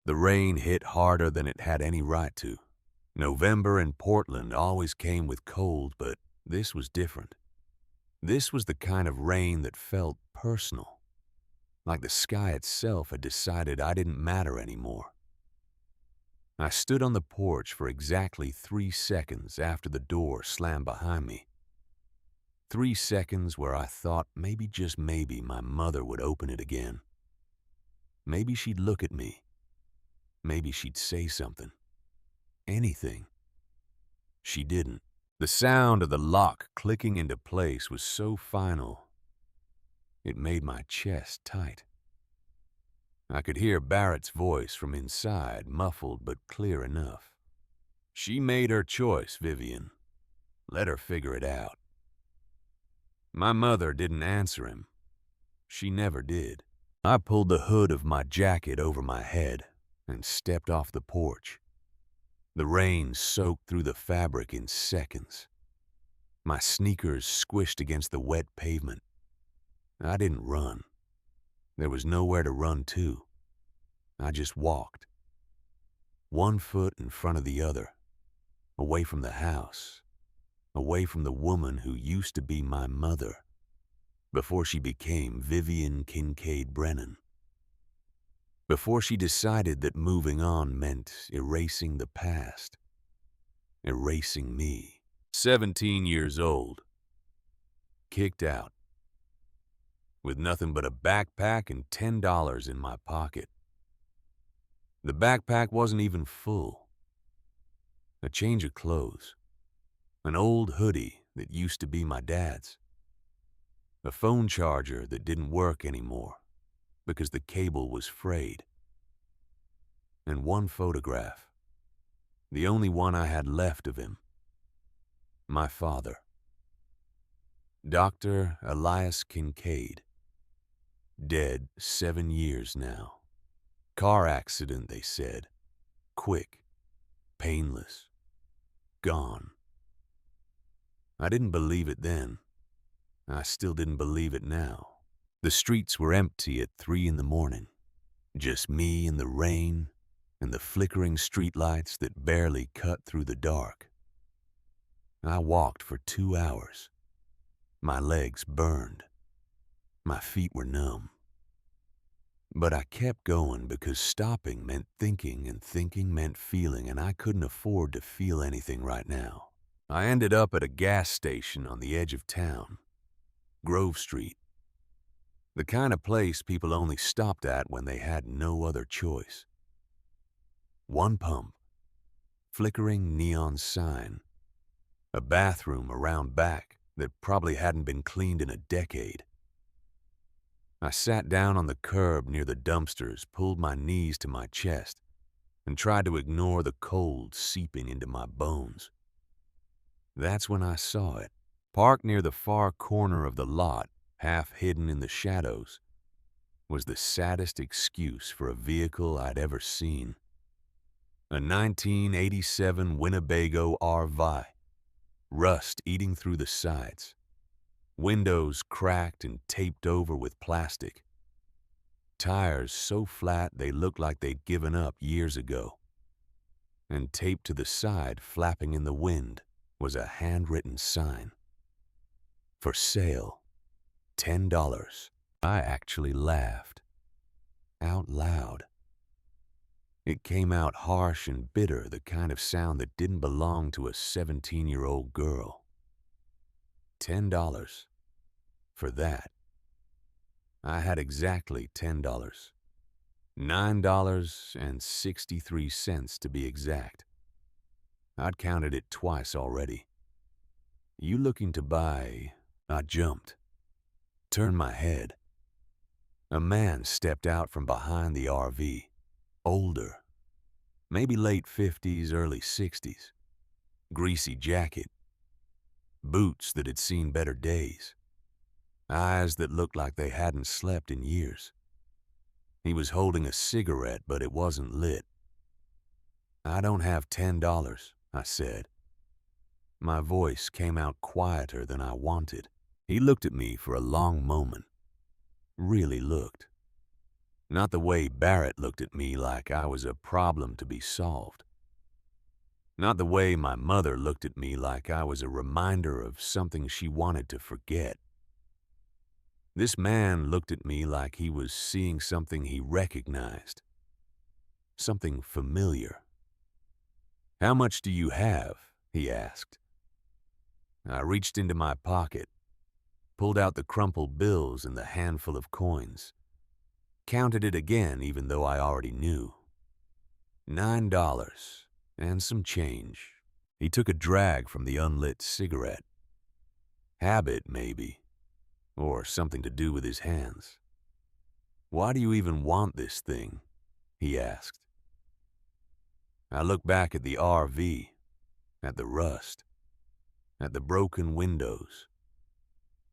The rain hit harder than it had any right to. November in Portland always came with cold, but this was different. This was the kind of rain that felt personal, like the sky itself had decided I didn't matter anymore. I stood on the porch for exactly 3 seconds after the door slammed behind me. 3 seconds where I thought maybe, just maybe, my mother would open it again. Maybe she'd look at me. Maybe she'd say something. Anything. She didn't. The sound of the lock clicking into place was so final, it made my chest tight. I could hear Barrett's voice from inside, muffled but clear enough. She made her choice, Vivian. Let her figure it out. My mother didn't answer him. She never did. I pulled the hood of my jacket over my head and stepped off the porch. The rain soaked through the fabric in seconds. My sneakers squished against the wet pavement. I didn't run. There was nowhere to run to. I just walked. 1 foot in front of the other, away from the house, away from the woman who used to be my mother, before she became Vivian Kincaid Brennan. Before she decided that moving on meant erasing the past, erasing me. 17 years old. Kicked out. With nothing but a backpack and $10 in my pocket. The backpack wasn't even full. A change of clothes. An old hoodie that used to be my dad's. A phone charger that didn't work anymore because the cable was frayed. And 1 photograph. The only one I had left of him. My father. Dr. Elias Kincaid. Dead 7 years now. Car accident, they said. Quick. Painless. Gone. I didn't believe it then. I still didn't believe it now. The streets were empty at 3 in the morning. Just me and the rain and the flickering streetlights that barely cut through the dark. I walked for 2 hours. My legs burned. My feet were numb. But I kept going because stopping meant thinking and thinking meant feeling, and I couldn't afford to feel anything right now. I ended up at a gas station on the edge of town. Grove Street. The kind of place people only stopped at when they had no other choice. 1 pump. Flickering neon sign. A bathroom around back that probably hadn't been cleaned in a decade. I sat down on the curb near the dumpsters, pulled my knees to my chest, and tried to ignore the cold seeping into my bones. That's when I saw it. Parked near the far corner of the lot, half hidden in the shadows, was the saddest excuse for a vehicle I'd ever seen. A 1987 Winnebago RV, rust eating through the sides. Windows cracked and taped over with plastic. Tires so flat they looked like they'd given up years ago. And taped to the side, flapping in the wind, was a handwritten sign. For sale. $10. I actually laughed. Out loud. It came out harsh and bitter, the kind of sound that didn't belong to a 17-year-old girl. $10. For that. I had exactly $10. $9.63 to be exact. I'd counted it twice already. You looking to buy? I jumped. Turned my head. A man stepped out from behind the RV. Older. Maybe late 50s, early 60s. Greasy jacket. Boots that had seen better days. Eyes that looked like they hadn't slept in years. He was holding a cigarette, but it wasn't lit. I don't have $10, I said. My voice came out quieter than I wanted. He looked at me for a long moment. Really looked. Not the way Barrett looked at me like I was a problem to be solved. Not the way my mother looked at me like I was a reminder of something she wanted to forget. This man looked at me like he was seeing something he recognized, something familiar. "How much do you have?" he asked. I reached into my pocket, pulled out the crumpled bills and the handful of coins, counted it again even though I already knew. $9 and some change. He took a drag from the unlit cigarette. Habit, maybe, or something to do with his hands. "Why do you even want this thing?" he asked. I looked back at the RV, at the rust, at the broken windows,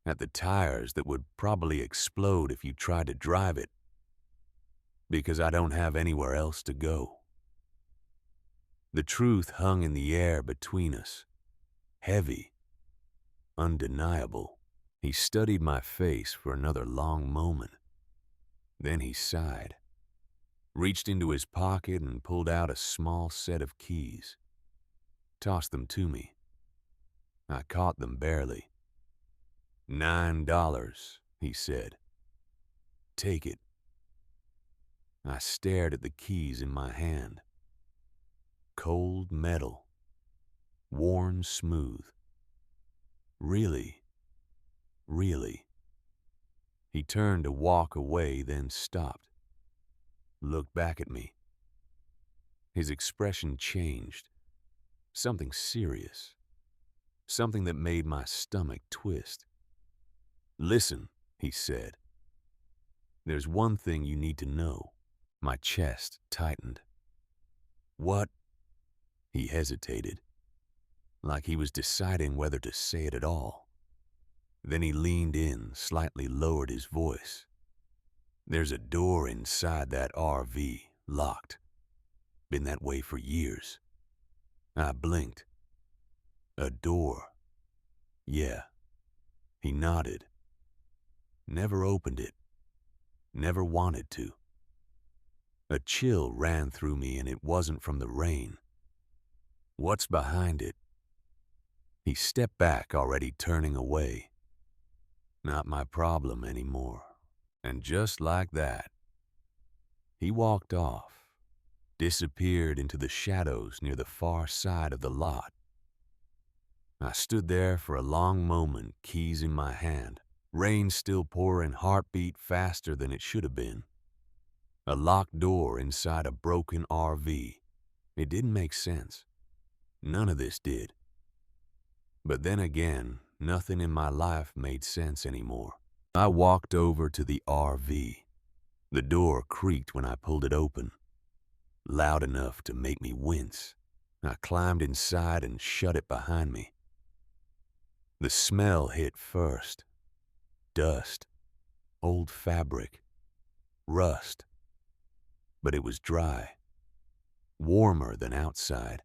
at the tires that would probably explode if you tried to drive it, because I don't have anywhere else to go. The truth hung in the air between us, heavy, undeniable. He studied my face for another long moment. Then he sighed, reached into his pocket and pulled out a small set of keys, tossed them to me. I caught them barely. $9, he said. "Take it." I stared at the keys in my hand. Cold metal, worn smooth. Really, really. He turned to walk away, then stopped, looked back at me. His expression changed. Something serious. Something that made my stomach twist. "Listen," he said. "There's one thing you need to know." My chest tightened. "What?" He hesitated, like he was deciding whether to say it at all. Then he leaned in, slightly lowered his voice. "There's a door inside that RV, locked. Been that way for years." I blinked. "A door?" "Yeah." He nodded. "Never opened it. Never wanted to." A chill ran through me, and it wasn't from the rain. "What's behind it?" He stepped back, already turning away. Not my problem anymore. And just like that, he walked off, disappeared into the shadows near the far side of the lot. I stood there for a long moment, keys in my hand, rain still pouring, heartbeat faster than it should have been. A locked door inside a broken RV. It didn't make sense. None of this did. But then again, nothing in my life made sense anymore. I walked over to the RV. The door creaked when I pulled it open, loud enough to make me wince. I climbed inside and shut it behind me. The smell hit first. Dust, old fabric, rust. But it was dry, warmer than outside.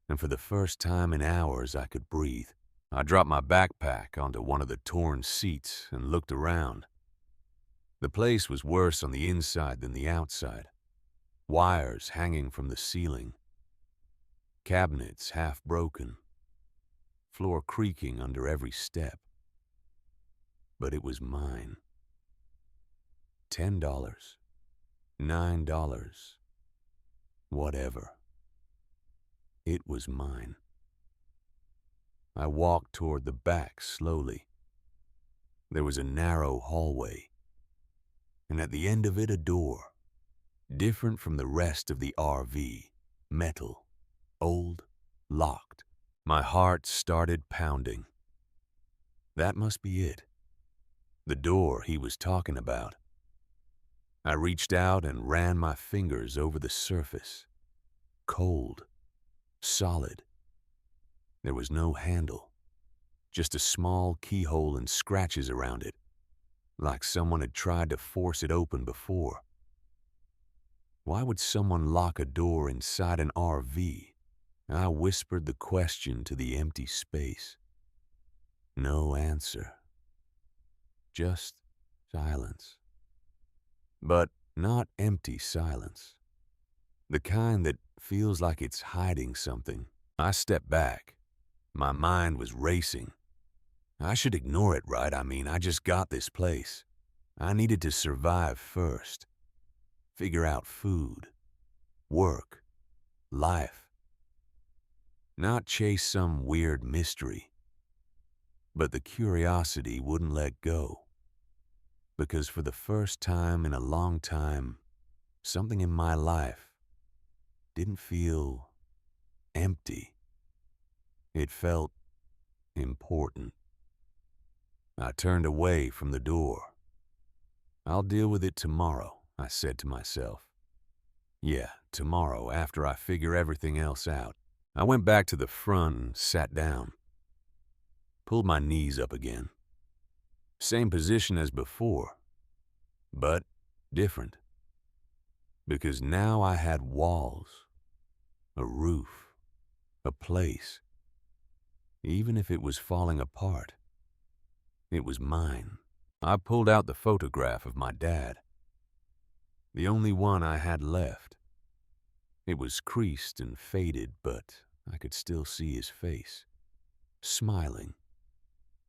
And for the first time in hours, I could breathe. I dropped my backpack onto one of the torn seats and looked around. The place was worse on the inside than the outside. Wires hanging from the ceiling. Cabinets half broken. Floor creaking under every step. But it was mine. $10. $9. Whatever. It was mine. I walked toward the back slowly. There was a narrow hallway, and at the end of it a door, different from the rest of the RV, metal, old, locked. My heart started pounding. That must be it. The door he was talking about. I reached out and ran my fingers over the surface. Cold, solid. There was no handle, just a small keyhole and scratches around it, like someone had tried to force it open before. Why would someone lock a door inside an RV? I whispered the question to the empty space. No answer. Just silence. but not empty silence. The kind that feels like it's hiding something. I stepped back. My mind was racing. I should ignore it, right? I mean, I just got this place. I needed to survive first. Figure out food, work, life. Not chase some weird mystery. But the curiosity wouldn't let go. Because for the first time in a long time, something in my life didn't feel empty. It felt important. I turned away from the door. I'll deal with it tomorrow, I said to myself. Yeah, tomorrow, after I figure everything else out. I went back to the front and sat down. Pulled my knees up again. Same position as before, but different. Because now I had walls, a roof, a place. Even if it was falling apart, it was mine. I pulled out the photograph of my dad, the only one I had left. It was creased and faded, but I could still see his face, smiling,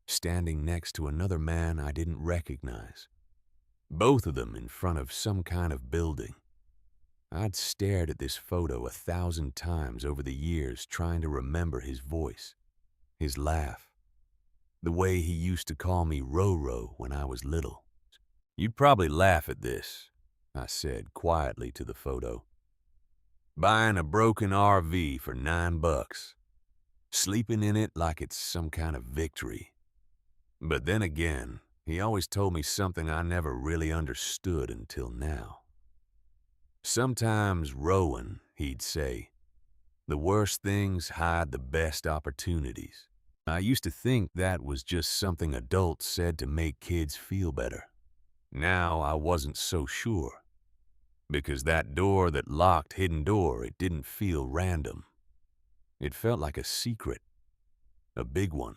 standing next to another man I didn't recognize. Both of them in front of some kind of building. I'd stared at this photo 1,000 times over the years trying to remember his voice, his laugh, the way he used to call me Roro when I was little. You'd probably laugh at this, I said quietly to the photo. Buying a broken RV for $9, sleeping in it like it's some kind of victory. But then again, he always told me something I never really understood until now. Sometimes, Rowan, he'd say, the worst things hide the best opportunities. I used to think that was just something adults said to make kids feel better. Now I wasn't so sure. Because that door that locked Hidden Door, it didn't feel random. It felt like a secret, a big one.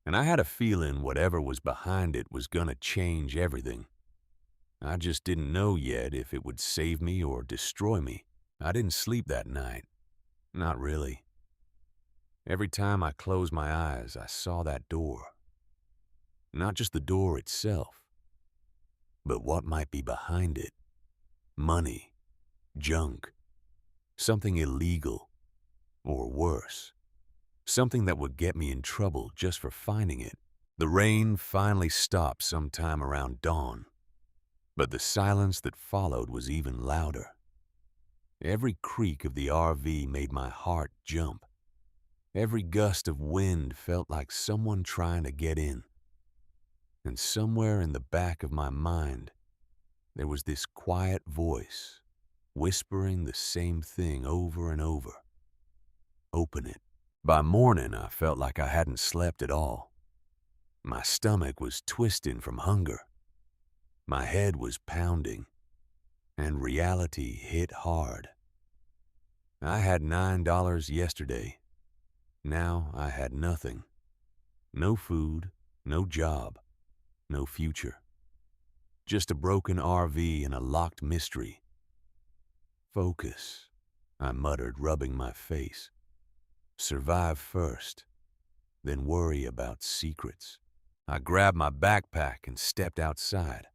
And I had a feeling whatever was behind it was gonna change everything. I just didn't know yet if it would save me or destroy me. I didn't sleep that night. Not really. Every time I closed my eyes, I saw that door. Not just the door itself, but what might be behind it. Money, junk, something illegal, or worse. Something that would get me in trouble just for finding it. The rain finally stopped sometime around dawn, but the silence that followed was even louder. Every creak of the RV made my heart jump. Every gust of wind felt like someone trying to get in. And somewhere in the back of my mind, there was this quiet voice, whispering the same thing over and over. Open it. By morning, I felt like I hadn't slept at all. My stomach was twisting from hunger. My head was pounding, and reality hit hard. I had $9 yesterday. Now I had nothing. No food, no job, no future. Just a broken RV and a locked mystery. Focus, I muttered, rubbing my face. Survive first, then worry about secrets. I grabbed my backpack and stepped outside.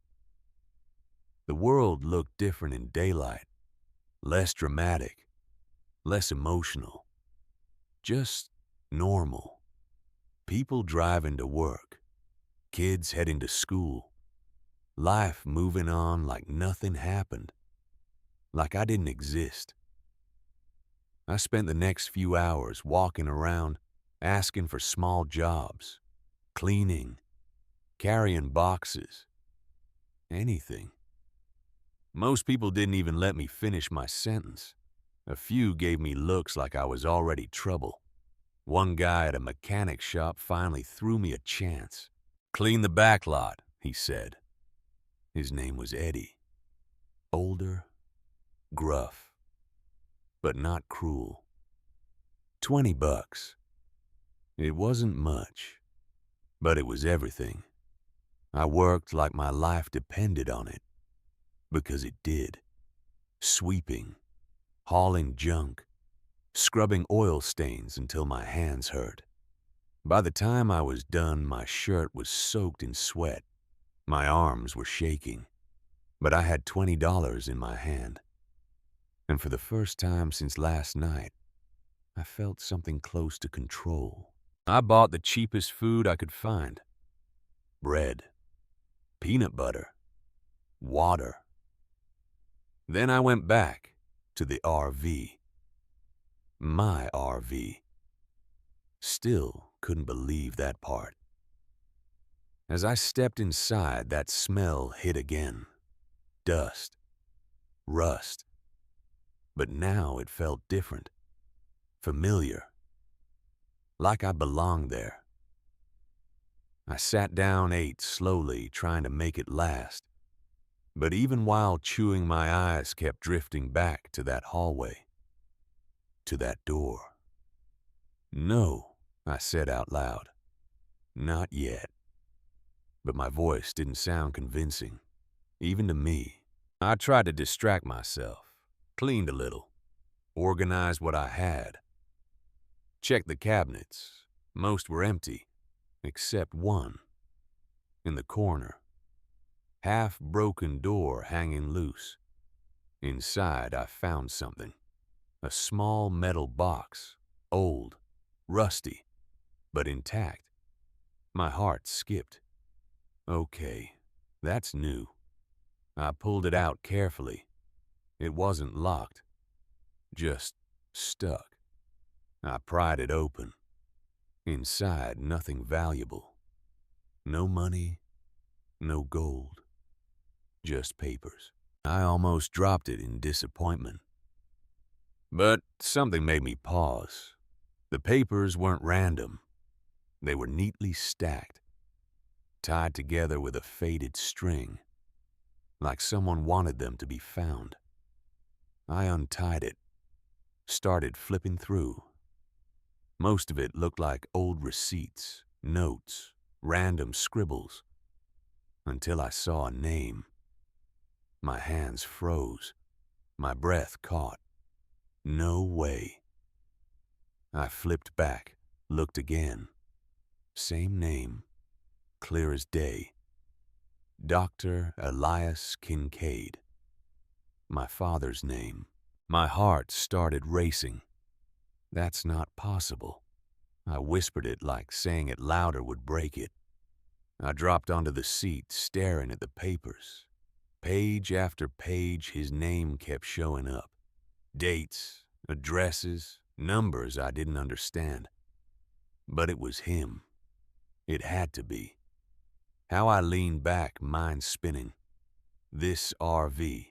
The world looked different in daylight, less dramatic, less emotional, just normal. People driving to work, kids heading to school, life moving on like nothing happened, like I didn't exist. I spent the next few hours walking around, asking for small jobs, cleaning, carrying boxes, anything. Most people didn't even let me finish my sentence. A few gave me looks like I was already trouble. One guy at a mechanic shop finally threw me a chance. Clean the back lot, he said. His name was Eddie. Older, gruff, but not cruel. $20. It wasn't much, but it was everything. I worked like my life depended on it. because it did. Sweeping, hauling junk, scrubbing oil stains until my hands hurt. By the time I was done, my shirt was soaked in sweat. My arms were shaking, but I had $20 in my hand. And for the first time since last night, I felt something close to control. I bought the cheapest food I could find. Bread, peanut butter, water. Then I went back to the RV. My RV. Still couldn't believe that part. As I stepped inside, that smell hit again. Dust, rust. But now it felt different, familiar, like I belonged there. I sat down, ate slowly, trying to make it last. But even while chewing, my eyes kept drifting back to that hallway, to that door. No, I said out loud. Not yet. But my voice didn't sound convincing, even to me. I tried to distract myself, cleaned a little, organized what I had. Checked the cabinets. Most were empty, except one. In the corner. Half-broken door hanging loose. Inside, I found something. A small metal box. Old, rusty, but intact. My heart skipped. Okay, that's new. I pulled it out carefully. It wasn't locked. Just stuck. I pried it open. Inside, nothing valuable. No money, no gold. Just papers. I almost dropped it in disappointment. But something made me pause. The papers weren't random. They were neatly stacked, tied together with a faded string, like someone wanted them to be found. I untied it, started flipping through. Most of it looked like old receipts, notes, random scribbles, until I saw a name. My hands froze. My breath caught. No way. I flipped back, looked again. Same name, clear as day. Dr. Elias Kincaid. My father's name. My heart started racing. That's not possible. I whispered it like saying it louder would break it. I dropped onto the seat, staring at the papers. Page after page, his name kept showing up. Dates, addresses, numbers I didn't understand. But it was him. It had to be. How I leaned back, mind spinning. This RV,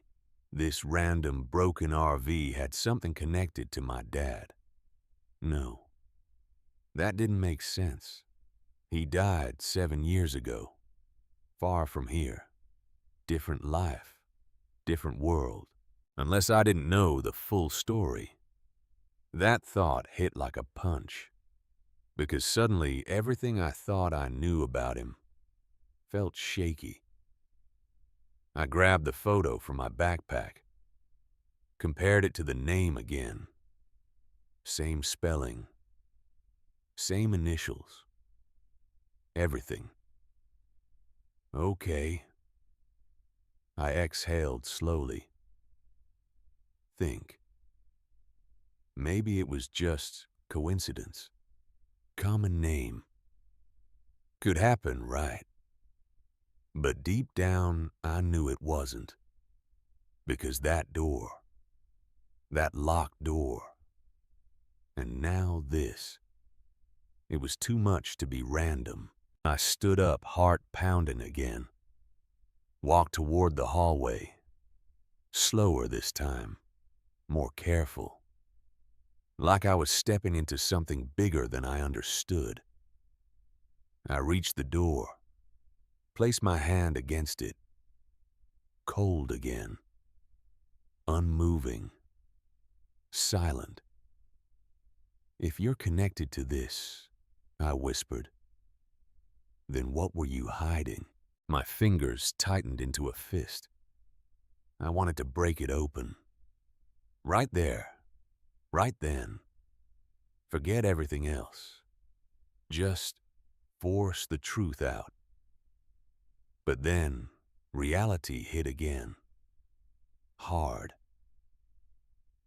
this random broken RV had something connected to my dad. No, that didn't make sense. He died 7 years ago. Far from here. Different life. Different world. Unless I didn't know the full story. That thought hit like a punch. Because suddenly everything I thought I knew about him felt shaky. I grabbed the photo from my backpack. Compared it to the name again. Same spelling. Same initials. Everything. Okay. I exhaled slowly. Think. Maybe it was just coincidence. Common name. Could happen, right? But deep down, I knew it wasn't. Because that door. That locked door. And now this. It was too much to be random. I stood up, heart pounding again. Walked toward the hallway. Slower this time. More careful. Like I was stepping into something bigger than I understood. I reached the door. Placed my hand against it. Cold again. Unmoving. Silent. If you're connected to this, I whispered, then what were you hiding? My fingers tightened into a fist. I wanted to break it open. Right there. Right then. Forget everything else. Just force the truth out. But then, reality hit again. Hard.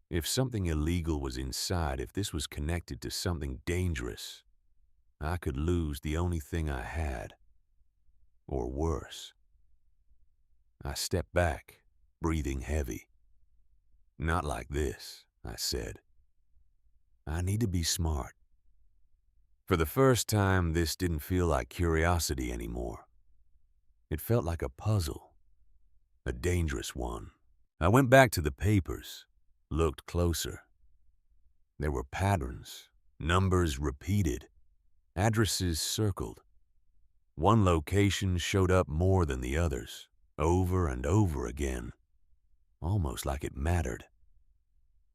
If something illegal was inside, if this was connected to something dangerous, I could lose the only thing I had. Or worse. I stepped back, breathing heavy. Not like this, I said. I need to be smart. For the first time, this didn't feel like curiosity anymore. It felt like a puzzle, a dangerous one. I went back to the papers, looked closer. There were patterns, numbers repeated, addresses circled. One location showed up more than the others, over and over again, almost like it mattered.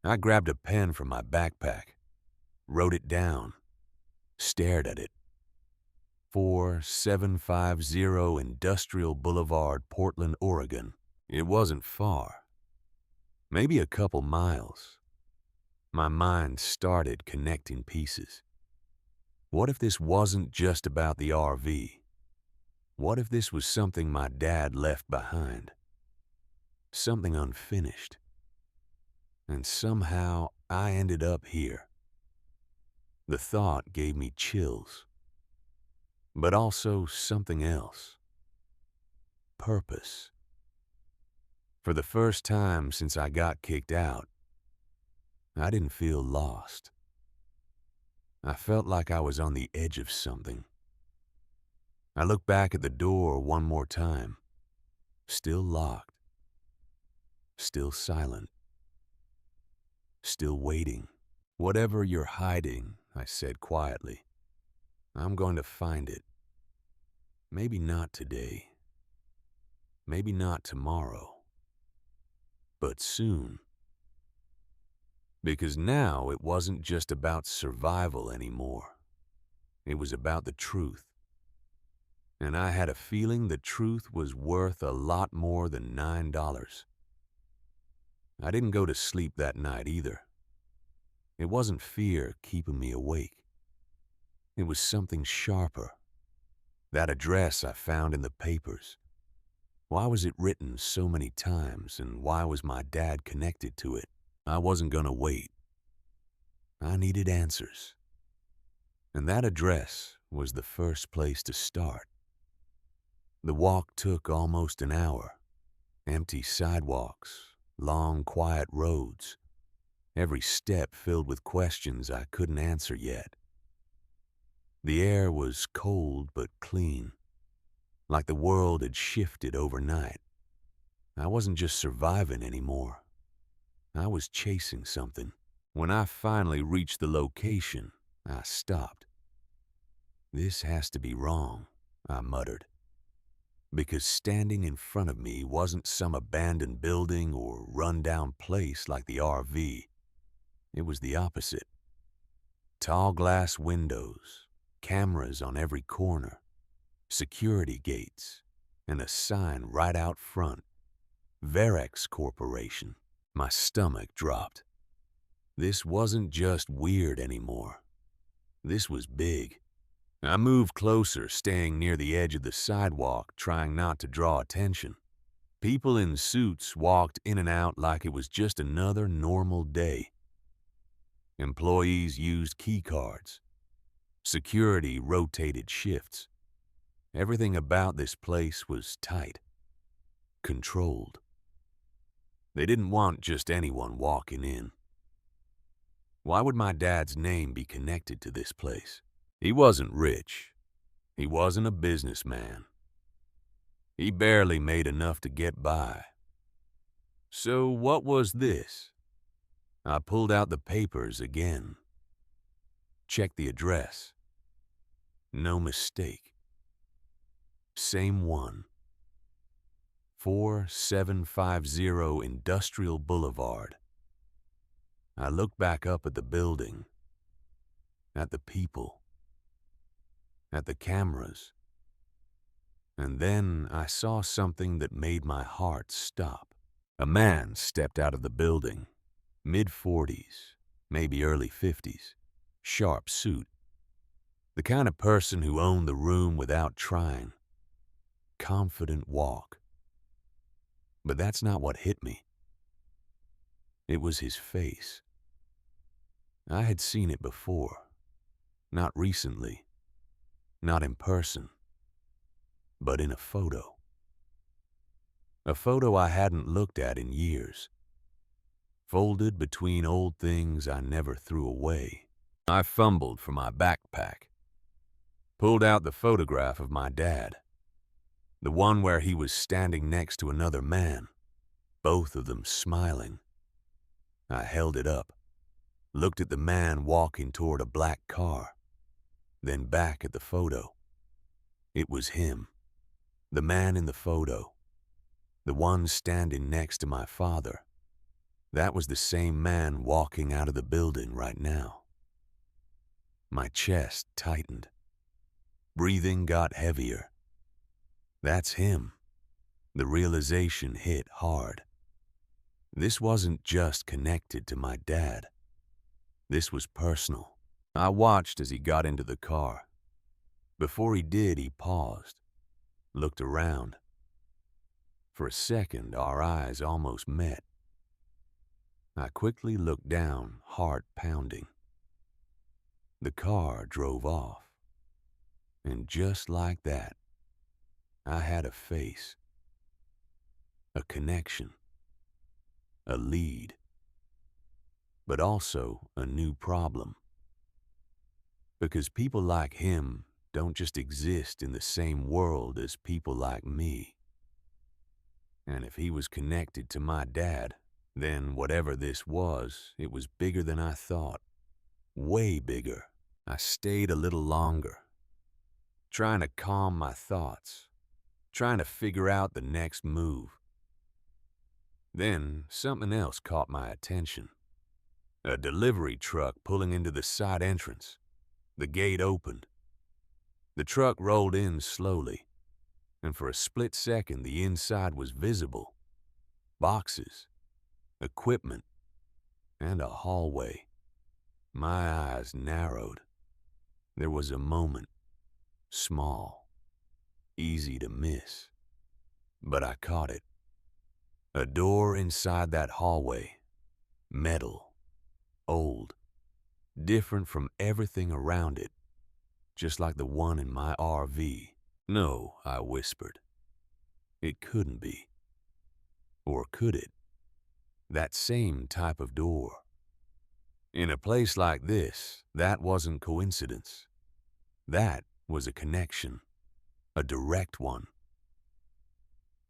I grabbed a pen from my backpack, wrote it down, stared at it. 4750 Industrial Boulevard, Portland, Oregon. It wasn't far. Maybe a couple miles. My mind started connecting pieces. What if this wasn't just about the RV? What if this was something my dad left behind? Something unfinished. And somehow I ended up here. The thought gave me chills. But also something else. Purpose. For the first time since I got kicked out, I didn't feel lost. I felt like I was on the edge of something. I looked back at the door one more time. Still locked. Still silent. Still waiting. Whatever you're hiding, I said quietly, I'm going to find it. Maybe not today. Maybe not tomorrow. But soon. Because now it wasn't just about survival anymore. It was about the truth. And I had a feeling the truth was worth a lot more than $9. I didn't go to sleep that night either. It wasn't fear keeping me awake. It was something sharper. That address I found in the papers. Why was it written so many times, and why was my dad connected to it? I wasn't gonna wait. I needed answers. And that address was the first place to start. The walk took almost an hour. Empty sidewalks, long, quiet roads. Every step filled with questions I couldn't answer yet. The air was cold but clean, like the world had shifted overnight. I wasn't just surviving anymore. I was chasing something. When I finally reached the location, I stopped. This has to be wrong, I muttered. Because standing in front of me wasn't some abandoned building or run-down place like the RV. It was the opposite. Tall glass windows, cameras on every corner, security gates, and a sign right out front. Varex Corporation. My stomach dropped. This wasn't just weird anymore. This was big. I moved closer, staying near the edge of the sidewalk, trying not to draw attention. People in suits walked in and out like it was just another normal day. Employees used key cards. Security rotated shifts. Everything about this place was tight, controlled. They didn't want just anyone walking in. Why would my dad's name be connected to this place? He wasn't rich. He wasn't a businessman. He barely made enough to get by. So what was this? I pulled out the papers again. Checked the address. No mistake. Same one. 4750 Industrial Boulevard. I looked back up at the building, at the people, at the cameras, and then I saw something that made my heart stop. A man stepped out of the building, mid-40s, maybe early 50s, sharp suit. The kind of person who owned the room without trying. Confident walk. But that's not what hit me. It was his face. I had seen it before. Not recently. Not in person. But in a photo. A photo I hadn't looked at in years. Folded between old things I never threw away. I fumbled for my backpack. Pulled out the photograph of my dad. The one where he was standing next to another man. Both of them smiling. I held it up. Looked at the man walking toward a black car. Then back at the photo. It was him. The man in the photo. The one standing next to my father. That was the same man walking out of the building right now. My chest tightened. Breathing got heavier. That's him. The realization hit hard. This wasn't just connected to my dad. This was personal. I watched as he got into the car. Before he did, he paused, looked around. For a second, our eyes almost met. I quickly looked down, heart pounding. The car drove off. And just like that, I had a face, a connection, a lead, but also a new problem. Because people like him don't just exist in the same world as people like me. And if he was connected to my dad, then whatever this was, it was bigger than I thought. Way bigger. I stayed a little longer, trying to calm my thoughts, trying to figure out the next move. Then something else caught my attention. A delivery truck pulling into the side entrance. The gate opened. The truck rolled in slowly, and for a split second the inside was visible. Boxes, equipment, and a hallway. My eyes narrowed. There was a moment, small, easy to miss, but I caught it. A door inside that hallway, metal, old, different from everything around it, just like the one in my RV. No, I whispered. It couldn't be. Or could it? That same type of door. In a place like this, that wasn't coincidence. That was a connection, a direct one.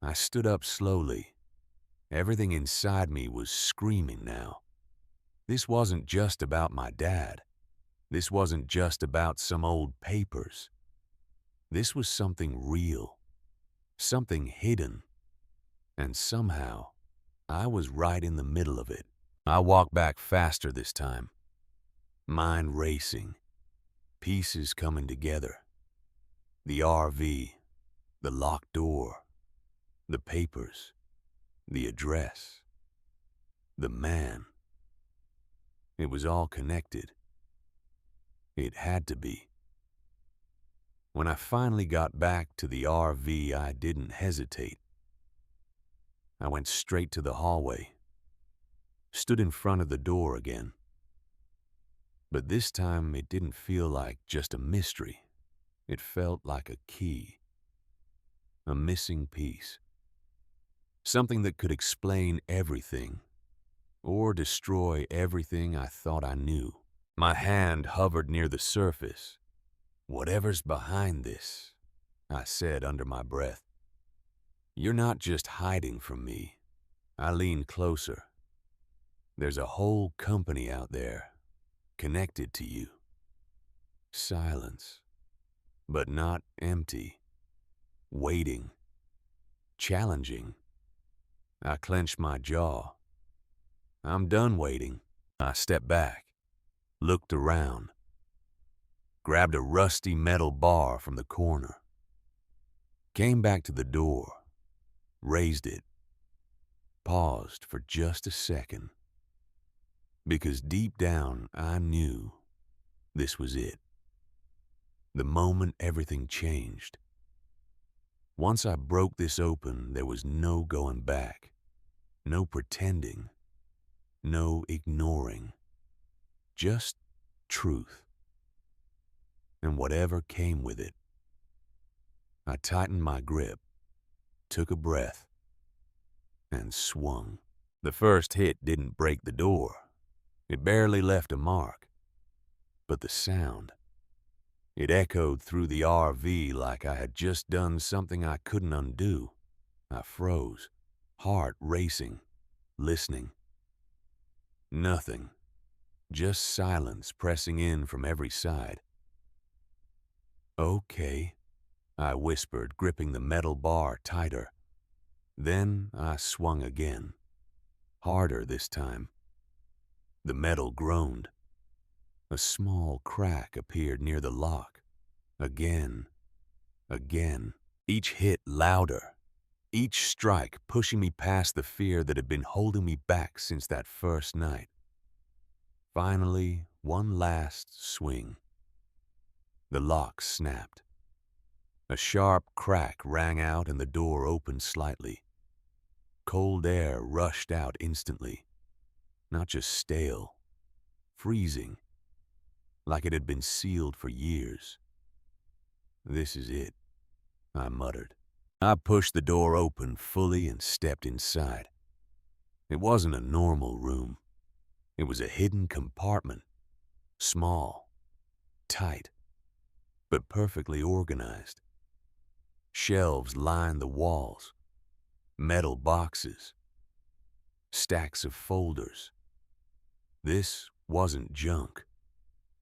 I stood up slowly. Everything inside me was screaming now. This wasn't just about my dad. This wasn't just about some old papers. This was something real, something hidden, and somehow I was right in the middle of it. I walked back faster this time, mind racing, pieces coming together. The RV, the locked door, the papers, the address, the man. It was all connected. It had to be. When I finally got back to the RV, I didn't hesitate. I went straight to the hallway, stood in front of the door again. But this time it didn't feel like just a mystery. It felt like a key, a missing piece. Something that could explain everything or destroy everything I thought I knew. My hand hovered near the surface. "Whatever's behind this," I said under my breath. "You're not just hiding from me." I leaned closer. "There's a whole company out there, connected to you." Silence, but not empty. Waiting. Challenging. I clenched my jaw. I'm done waiting. I stepped back, looked around, grabbed a rusty metal bar from the corner, came back to the door, raised it. paused for just a second, because deep down I knew this was it. The moment everything changed. Once I broke this open, there was no going back, no pretending, no ignoring, just truth, and whatever came with it. I tightened my grip, took a breath, and swung. The first hit didn't break the door. It barely left a mark. But the sound, it echoed through the RV like I had just done something I couldn't undo. I froze, heart racing, listening. Nothing, just silence pressing in from every side. "Okay," I whispered, gripping the metal bar tighter. Then I swung again, harder this time. The metal groaned. A small crack appeared near the lock. Again, again, each hit louder, each strike pushing me past the fear that had been holding me back since that first night. Finally, one last swing. The lock snapped. A sharp crack rang out and the door opened slightly. Cold air rushed out instantly, not just stale, freezing, like it had been sealed for years. "This is it," I muttered. I pushed the door open fully and stepped inside. It wasn't a normal room. It was a hidden compartment, small, tight, but perfectly organized. Shelves lined the walls, metal boxes, stacks of folders. This wasn't junk.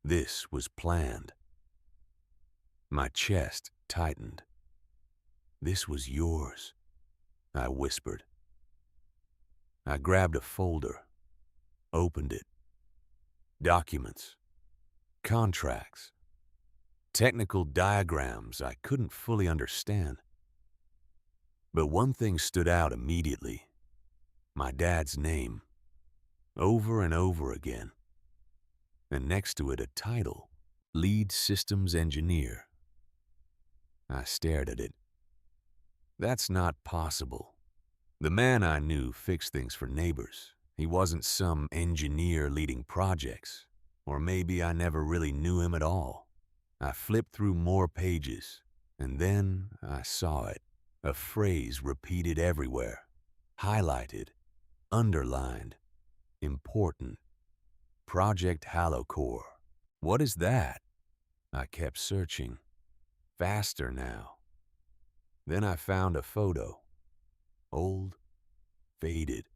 This was planned. My chest tightened. "This was yours," I whispered. I grabbed a folder, opened it. Documents, contracts, technical diagrams I couldn't fully understand. But one thing stood out immediately: my dad's name, over and over again. And next to it a title, Lead Systems Engineer. I stared at it. That's not possible. The man I knew fixed things for neighbors. He wasn't some engineer leading projects. Or maybe I never really knew him at all. I flipped through more pages, and then I saw it. A phrase repeated everywhere. Highlighted, underlined, important. Project Halocore. What is that? I kept searching. Faster now. Then I found a photo. Old, faded.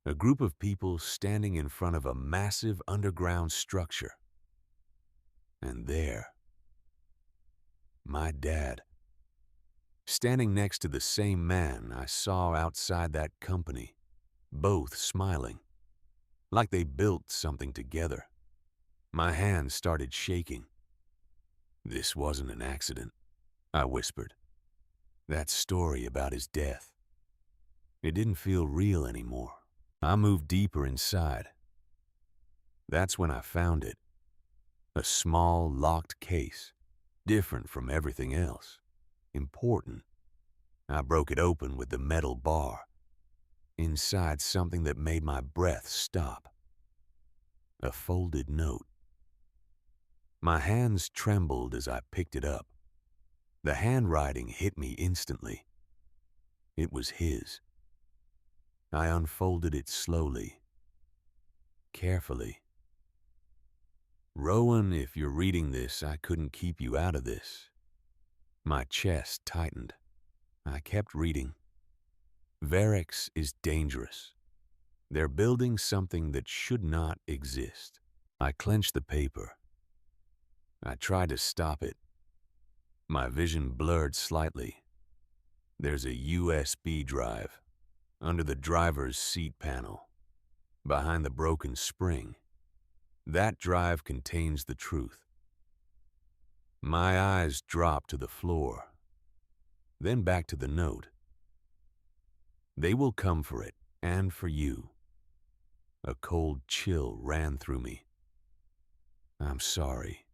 A group of people standing in front of a massive underground structure. And there, my dad, standing next to the same man I saw outside that company, both smiling, like they built something together. My hands started shaking. "This wasn't an accident," I whispered. That story about his death, it didn't feel real anymore. I moved deeper inside. That's when I found it. A small, locked case, different from everything else. Important. I broke it open with the metal bar. Inside, something that made my breath stop. A folded note. My hands trembled as I picked it up. The handwriting hit me instantly. It was his. I unfolded it slowly, carefully. "Rowan, if you're reading this, I couldn't keep you out of this." My chest tightened. I kept reading. "Varex is dangerous. They're building something that should not exist." I clenched the paper. I tried to stop it. My vision blurred slightly. There's a USB drive under the driver's seat panel, behind the broken spring. That drive contains the truth. My eyes dropped to the floor, then back to the note. "They will come for it. And for you. A cold chill ran through me. I'm sorry.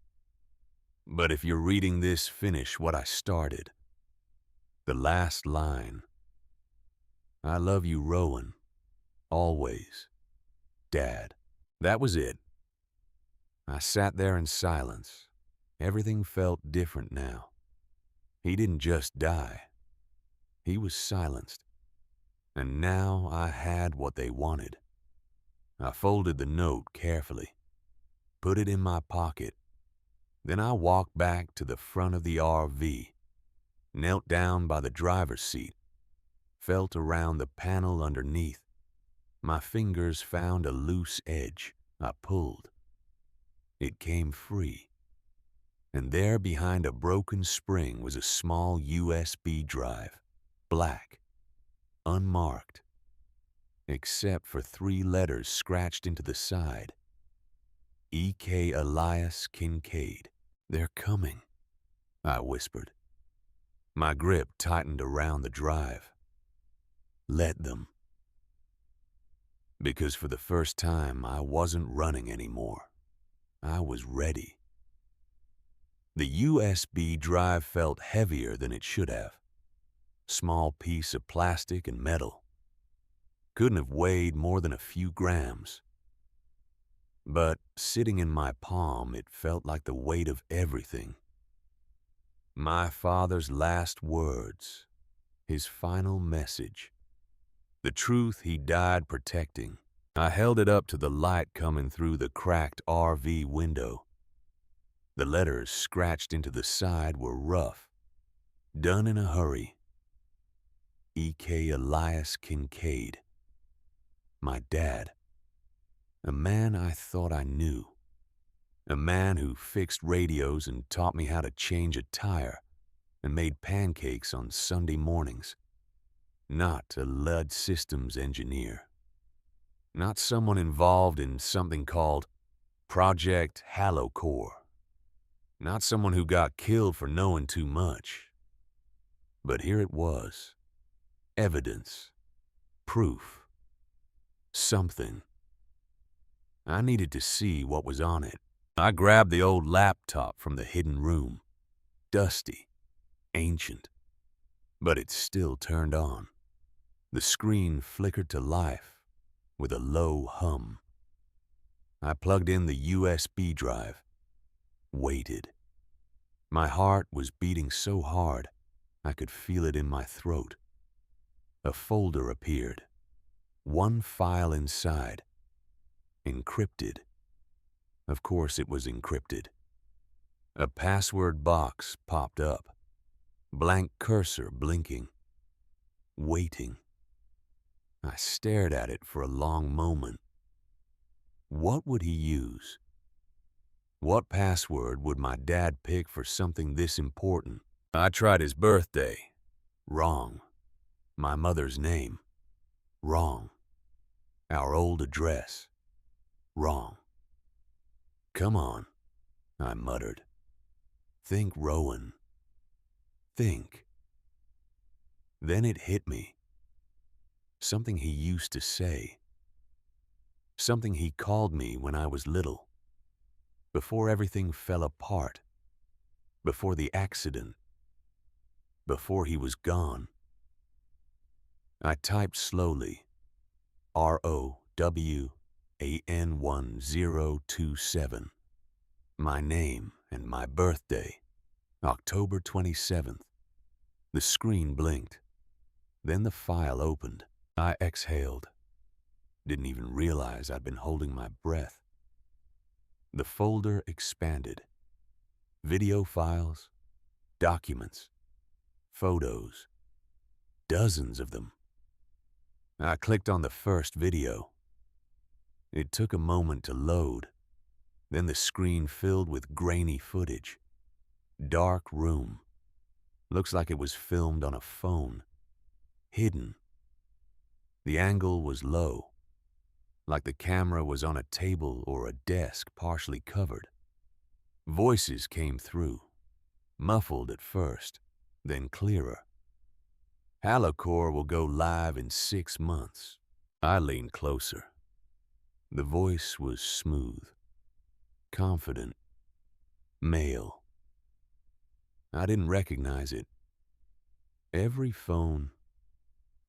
But if you're reading this, finish what I started. The last line. I love you, Rowan. Always. Dad. That was it. I sat there in silence. Everything felt different now. He didn't just die. He was silenced. And now I had what they wanted. I folded the note carefully, put it in my pocket. Then I walked back to the front of the RV, knelt down by the driver's seat, felt around the panel underneath. My fingers found a loose edge. I pulled. It came free. And there behind a broken spring was a small USB drive, black, unmarked, except for 3 letters scratched into the side. E.K. Elias Kincaid. They're coming, I whispered. My grip tightened around the drive. Let them. Because for the first time, I wasn't running anymore. I was ready. The USB drive felt heavier than it should have. Small piece of plastic and metal. Couldn't have weighed more than a few grams. But sitting in my palm, it felt like the weight of everything. My father's last words, his final message, the truth he died protecting. I held it up to the light coming through the cracked RV window. The letters scratched into the side were rough, done in a hurry. E.K. Elias Kincaid. My dad. A man I thought I knew. A man who fixed radios and taught me how to change a tire and made pancakes on Sunday mornings. Not a lead systems engineer. Not someone involved in something called Project Halocore. Not someone who got killed for knowing too much. But here it was. Evidence. Proof. Something. I needed to see what was on it. I grabbed the old laptop from the hidden room. Dusty. Ancient. But it still turned on. The screen flickered to life with a low hum. I plugged in the USB drive. Waited. My heart was beating so hard I could feel it in my throat. A folder appeared. One file inside. Encrypted. Of course it was encrypted. A password box popped up. Blank cursor blinking. Waiting. I stared at it for a long moment. What would he use? What password would my dad pick for something this important? I tried his birthday. Wrong. My mother's name. Wrong. Our old address. Wrong. Come on, I muttered. Think, Rowan. Think. Then it hit me. Something he used to say. Something he called me when I was little. Before everything fell apart. Before the accident. Before he was gone. I typed slowly. ROWAN1027. My name and my birthday. October 27th. The screen blinked. Then the file opened. I exhaled. Didn't even realize I'd been holding my breath. The folder expanded. Video files, documents, photos, dozens of them. I clicked on the first video. It took a moment to load. Then the screen filled with grainy footage. Dark room. Looks like it was filmed on a phone. Hidden. The angle was low, like the camera was on a table or a desk partially covered. Voices came through, muffled at first, then clearer. Halocore will go live in 6 months. I leaned closer. The voice was smooth, confident, male. I didn't recognize it. Every phone,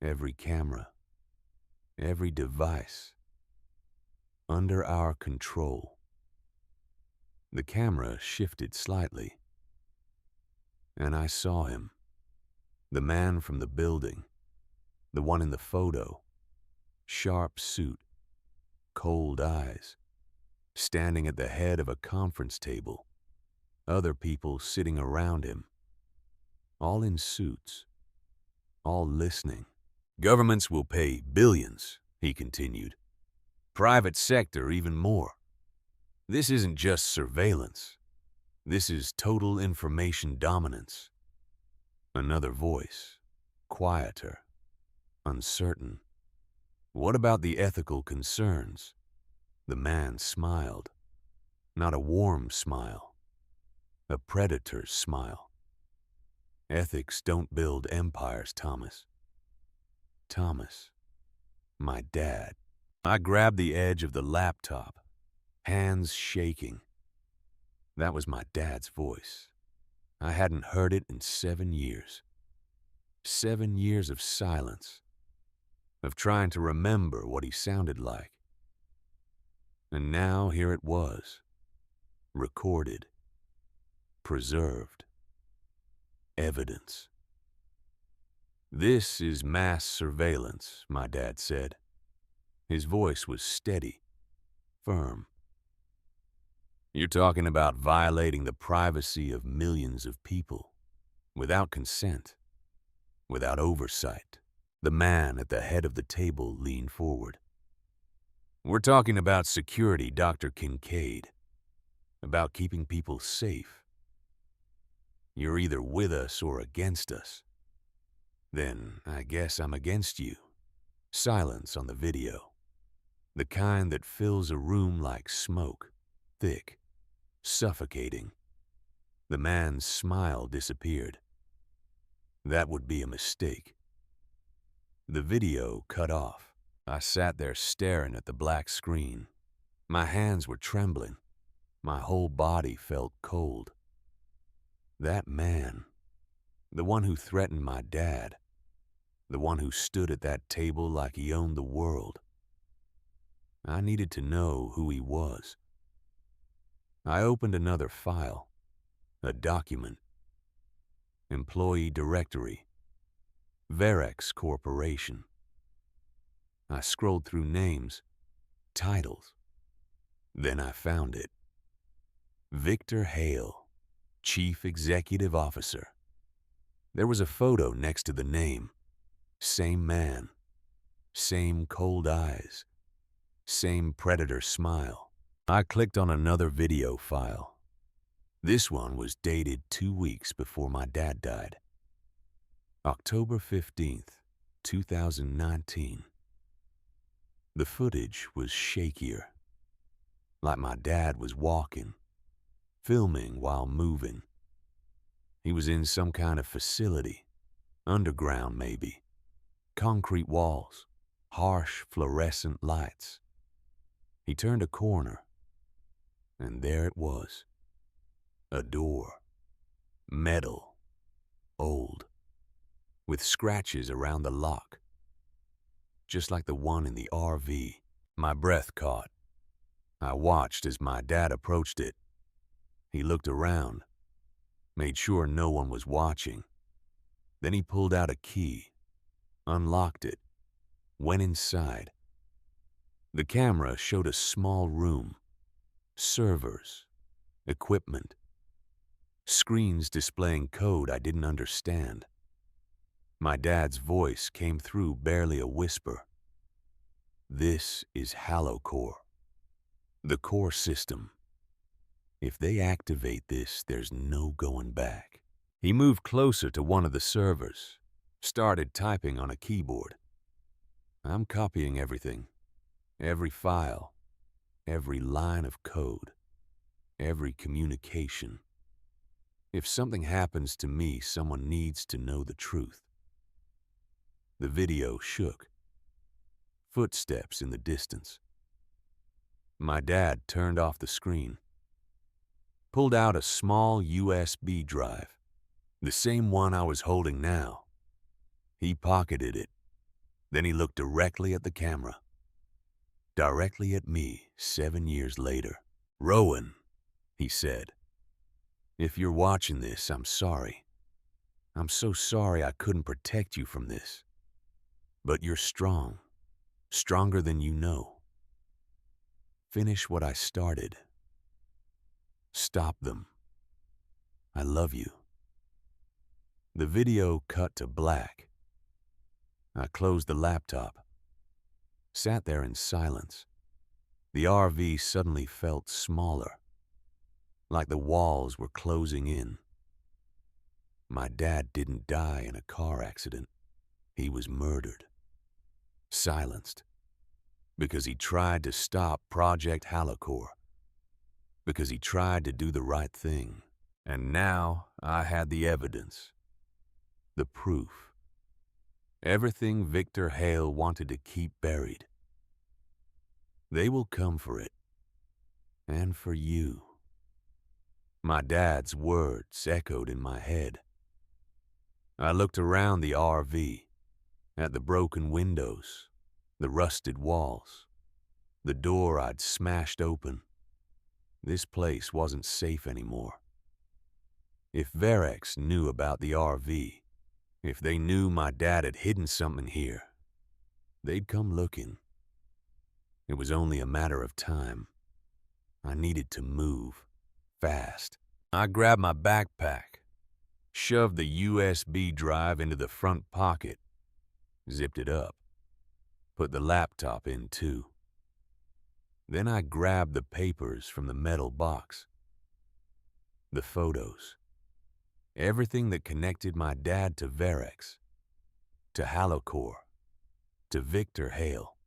every camera, every device under our control. The camera shifted slightly, and I saw him. The man from the building, the one in the photo, sharp suit, cold eyes, standing at the head of a conference table, other people sitting around him, all in suits, all listening. Governments will pay billions, he continued. Private sector even more. This isn't just surveillance. This is total information dominance. Another voice, quieter, uncertain. What about the ethical concerns? The man smiled. Not a warm smile. A predator's smile. Ethics don't build empires, Thomas. Thomas, my dad. I grabbed the edge of the laptop, hands shaking. That was my dad's voice. I hadn't heard it in 7 years. 7 years of silence, of trying to remember what he sounded like. And now here it was, recorded, preserved, evidence. This is mass surveillance, my dad said. His voice was steady, firm. You're talking about violating the privacy of millions of people, without consent, without oversight. The man at the head of the table leaned forward. We're talking about security, Dr. Kincaid, about keeping people safe. You're either with us or against us. Then I guess I'm against you. Silence on the video. The kind that fills a room like smoke, thick, suffocating. The man's smile disappeared. That would be a mistake. The video cut off. I sat there staring at the black screen. My hands were trembling. My whole body felt cold. That man, the one who threatened my dad, the one who stood at that table like he owned the world. I needed to know who he was. I opened another file, a document. Employee directory, Verex Corporation. I scrolled through names, titles. Then I found it. Victor Hale, Chief Executive Officer. There was a photo next to the name. Same man, same cold eyes, same predator smile. I clicked on another video file. This one was dated 2 weeks before my dad died. October 15th, 2019. The footage was shakier, like my dad was walking, filming while moving. He was in some kind of facility, underground maybe. Concrete walls, harsh fluorescent lights. He turned a corner, and there it was. A door, metal, old, with scratches around the lock, just like the one in the RV. My breath caught. I watched as my dad approached it. He looked around, made sure no one was watching. Then he pulled out a key, unlocked it, went inside. The camera showed a small room, servers, equipment, screens displaying code I didn't understand. My dad's voice came through barely a whisper. This is HaloCore, the core system. If they activate this, there's no going back. He moved closer to one of the servers, started typing on a keyboard. I'm copying everything, every file, every line of code, every communication. If something happens to me, someone needs to know the truth. The video shook. Footsteps in the distance. My dad turned off the screen, pulled out a small USB drive, the same one I was holding now. He pocketed it. Then he looked directly at the camera, directly at me 7 years later. "Rowan," he said, "if you're watching this, I'm sorry. I'm so sorry I couldn't protect you from this. But you're strong, stronger than you know. Finish what I started. Stop them. I love you." The video cut to black. I closed the laptop, sat there in silence. The RV suddenly felt smaller, like the walls were closing in. My dad didn't die in a car accident. He was murdered. Silenced. Because he tried to stop Project Halocore. Because he tried to do the right thing. And now I had the evidence. The proof. Everything Victor Hale wanted to keep buried. They will come for it. And for you. My dad's words echoed in my head. I looked around the RV, at the broken windows, the rusted walls, the door I'd smashed open. This place wasn't safe anymore. If Varex knew about the RV, if they knew my dad had hidden something here, they'd come looking. It was only a matter of time. I needed to move, fast. I grabbed my backpack, shoved the USB drive into the front pocket, zipped it up, put the laptop in too. Then I grabbed the papers from the metal box. The photos. Everything that connected my dad to Varex, to Halocore, to Victor Hale.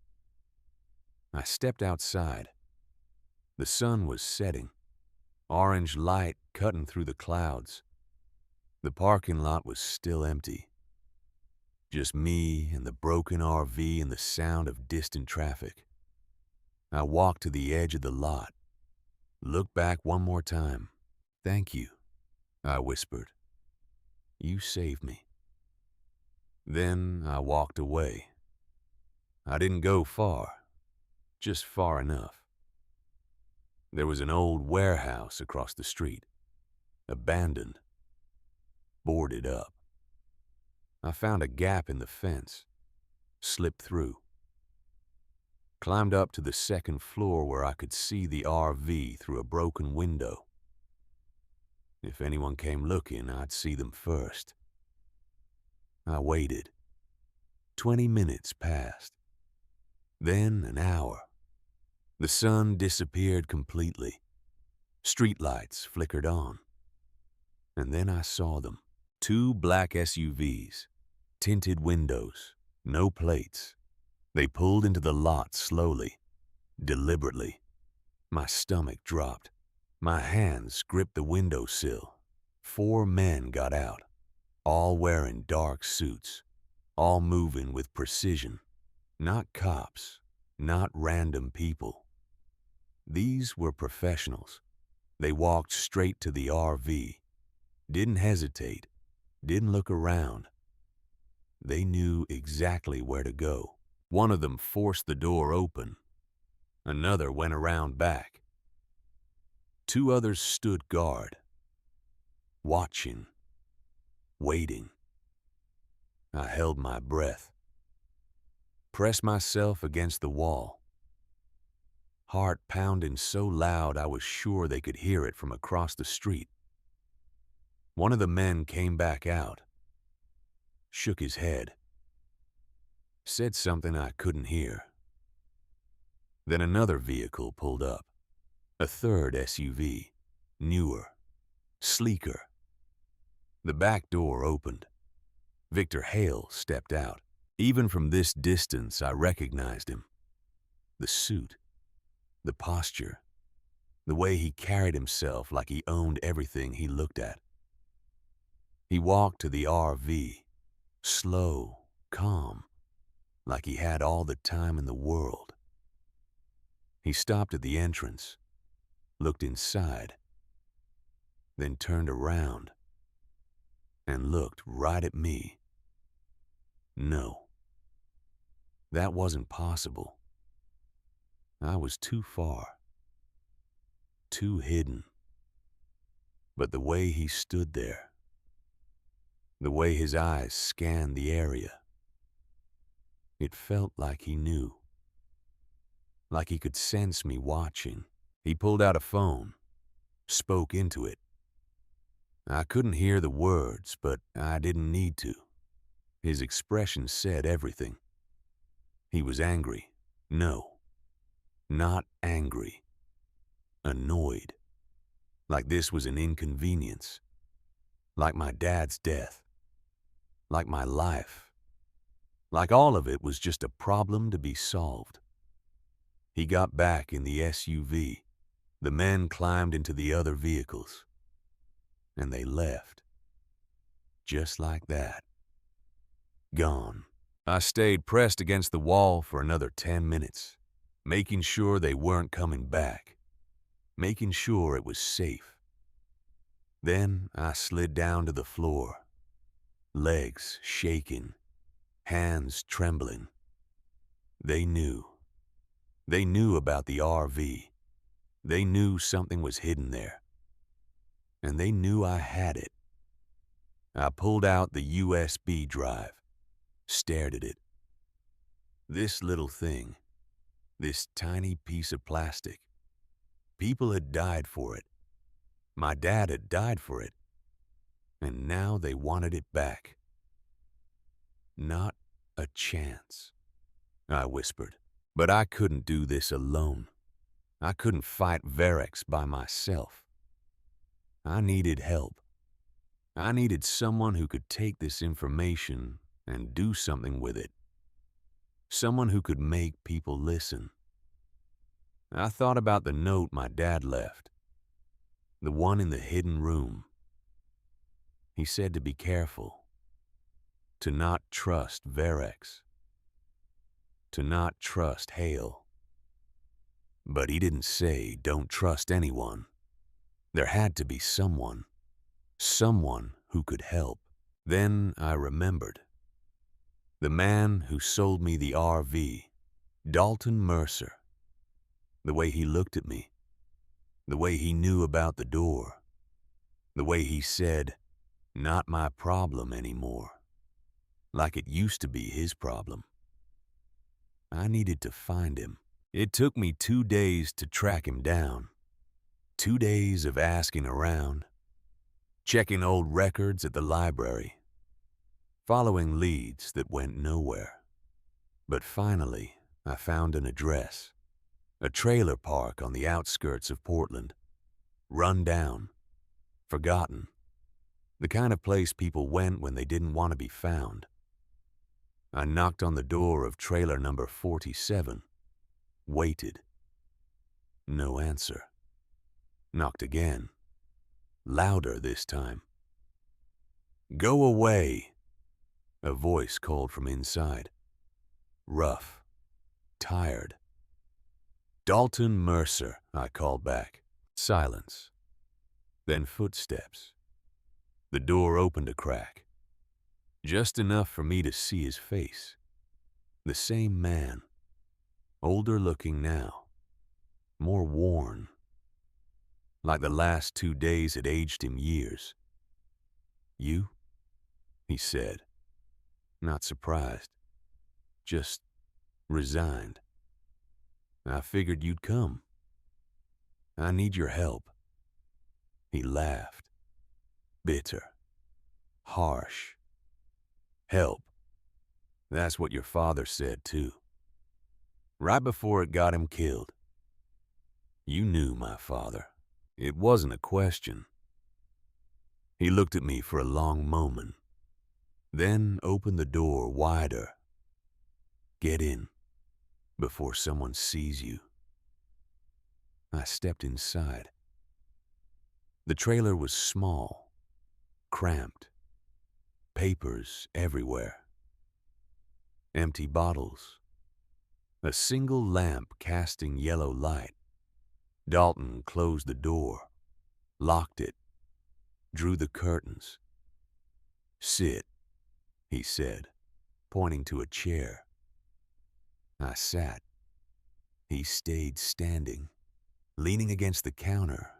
I stepped outside. The sun was setting, orange light cutting through the clouds. The parking lot was still empty. Just me and the broken RV and the sound of distant traffic. I walked to the edge of the lot, looked back one more time. "Thank you," I whispered. "You saved me." Then I walked away. I didn't go far, just far enough. There was an old warehouse across the street, abandoned, boarded up. I found a gap in the fence, slipped through, climbed up to the second floor where I could see the RV through a broken window. If anyone came looking, I'd see them first. I waited. 20 minutes passed. Then an hour. The sun disappeared completely. Streetlights flickered on. And then I saw them. 2 black SUVs, tinted windows, no plates. They pulled into the lot slowly, deliberately. My stomach dropped. My hands gripped the windowsill. 4 men got out, all wearing dark suits, all moving with precision. Not cops, not random people. These were professionals. They walked straight to the RV, didn't hesitate, didn't look around. They knew exactly where to go. One of them forced the door open. Another went around back. 2 others stood guard, watching, waiting. I held my breath, pressed myself against the wall, heart pounding so loud I was sure they could hear it from across the street. One of the men came back out, shook his head, said something I couldn't hear. Then another vehicle pulled up, a 3rd SUV, newer, sleeker. The back door opened. Victor Hale stepped out. Even from this distance, I recognized him. The suit, the posture, the way he carried himself like he owned everything he looked at. He walked to the RV, slow, calm, like he had all the time in the world. He stopped at the entrance, looked inside, then turned around and looked right at me. No, that wasn't possible. I was too far, too hidden. But the way he stood there, the way his eyes scanned the area, it felt like he knew, like he could sense me watching. He pulled out a phone, spoke into it. I couldn't hear the words, but I didn't need to. His expression said everything. He was angry. No, not angry. Annoyed. Like this was an inconvenience. Like my dad's death. Like my life. Like all of it was just a problem to be solved. He got back in the SUV. The men climbed into the other vehicles. And they left. Just like that. Gone. I stayed pressed against the wall for another 10 minutes, making sure they weren't coming back, making sure it was safe. Then I slid down to the floor, legs shaking, hands trembling. They knew. They knew about the RV. They knew something was hidden there. And they knew I had it. I pulled out the USB drive, stared at it. This little thing, this tiny piece of plastic. People had died for it. My dad had died for it. And now they wanted it back. Not a chance, I whispered. But I couldn't do this alone. I couldn't fight Verex by myself. I needed help. I needed someone who could take this information and do something with it. Someone who could make people listen. I thought about the note my dad left. The one in the hidden room. He said to be careful. To not trust Verex. To not trust Hale. But he didn't say don't trust anyone. There had to be someone. Someone who could help. Then I remembered. The man who sold me the RV. Dalton Mercer. The way he looked at me. The way he knew about the door. The way he said, not my problem anymore. Like it used to be his problem. I needed to find him. It took me 2 days to track him down. 2 days of asking around, checking old records at the library, following leads that went nowhere. But finally, I found an address. A trailer park on the outskirts of Portland. Run down. Forgotten. The kind of place people went when they didn't want to be found. I knocked on the door of trailer number 47. Waited. No answer. Knocked again. Louder this time. Go away, a voice called from inside. Rough. Tired. Dalton Mercer, I called back. Silence. Then footsteps. The door opened a crack. Just enough for me to see his face. The same man. Older looking now. More worn. Like the last 2 days had aged him years. You? He said. Not surprised. Just resigned. I figured you'd come. I need your help. He laughed. Bitter. Harsh. Help. That's what your father said, too. Right before it got him killed. You knew my father. It wasn't a question. He looked at me for a long moment, then opened the door wider. Get in, before someone sees you. I stepped inside. The trailer was small, cramped, papers everywhere. Empty bottles. A single lamp casting yellow light. Dalton closed the door, locked it, drew the curtains. "Sit," he said, pointing to a chair. I sat. He stayed standing, leaning against the counter,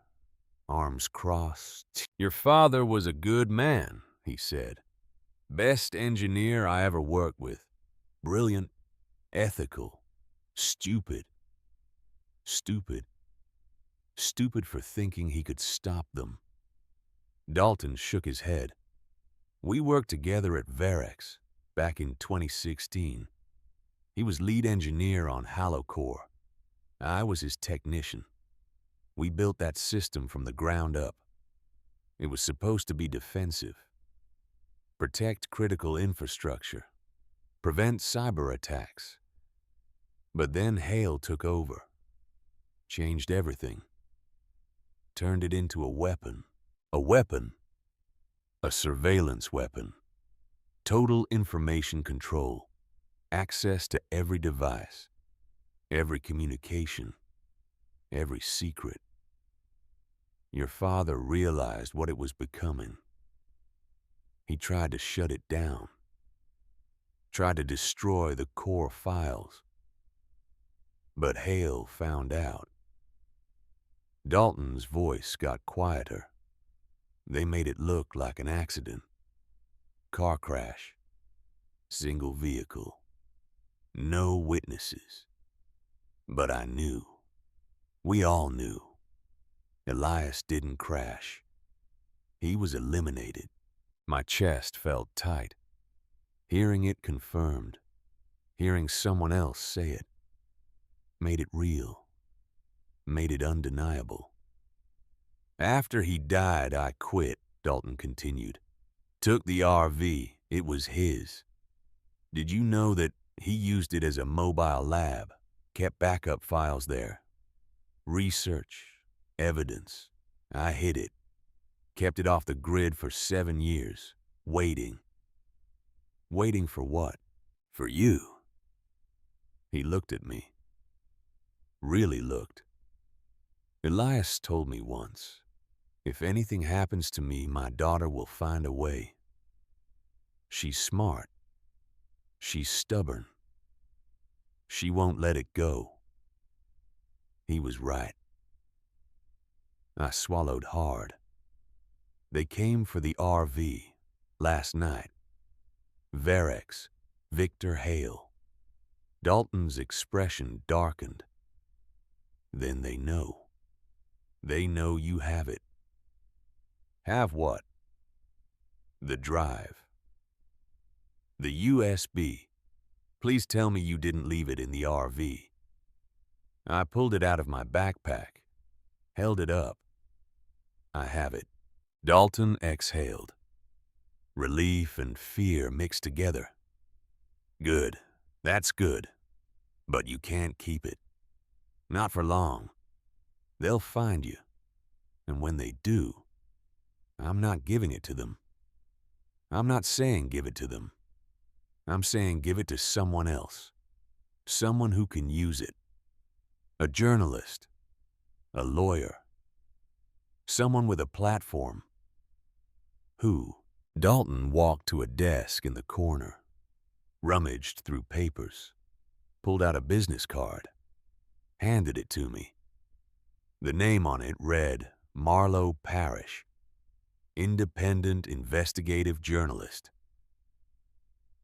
arms crossed. "Your father was a good man," he said. "Best engineer I ever worked with. Brilliant, ethical, stupid. Stupid. Stupid for thinking he could stop them." Dalton shook his head. "We worked together at Varex back in 2016. He was lead engineer on HaloCore. I was his technician. We built that system from the ground up. It was supposed to be defensive. Protect critical infrastructure. Prevent cyber attacks. But then Hale took over. Changed everything. Turned it into a weapon. A weapon. A surveillance weapon. Total information control. Access to every device. Every communication. Every secret. Your father realized what it was becoming. He tried to shut it down. Tried to destroy the core files. But Hale found out. Dalton's voice got quieter. They made it look like an accident. Car crash. Single vehicle. No witnesses. But I knew. We all knew. Elias didn't crash. He was eliminated. My chest felt tight. Hearing it confirmed. Hearing someone else say it. Made it real. Made it undeniable. "After he died, I quit," Dalton continued. "Took the RV. It was his. Did you know that he used it as a mobile lab? Kept backup files there. Research. Evidence. I hid it. Kept it off the grid for 7 years. Waiting. Waiting for what? For you." He looked at me. Really looked. "Elias told me once, if anything happens to me, my daughter will find a way. She's smart. She's stubborn. She won't let it go." He was right. I swallowed hard. They came for the RV last night. Varex, Victor Hale. Dalton's expression darkened. "Then they know. They know you have it." "Have what?" "The drive. The USB. Please tell me you didn't leave it in the RV." I pulled it out of my backpack, held it up. "I have it." Dalton exhaled. Relief and fear mixed together. "Good. That's good. But you can't keep it. Not for long. They'll find you. And when they do, I'm not giving it to them. I'm not saying give it to them. I'm saying give it to someone else. Someone who can use it. A journalist. A lawyer. Someone with a platform." "Who?" Dalton walked to a desk in the corner, rummaged through papers, pulled out a business card, handed it to me. The name on it read Marlowe Parrish, independent investigative journalist.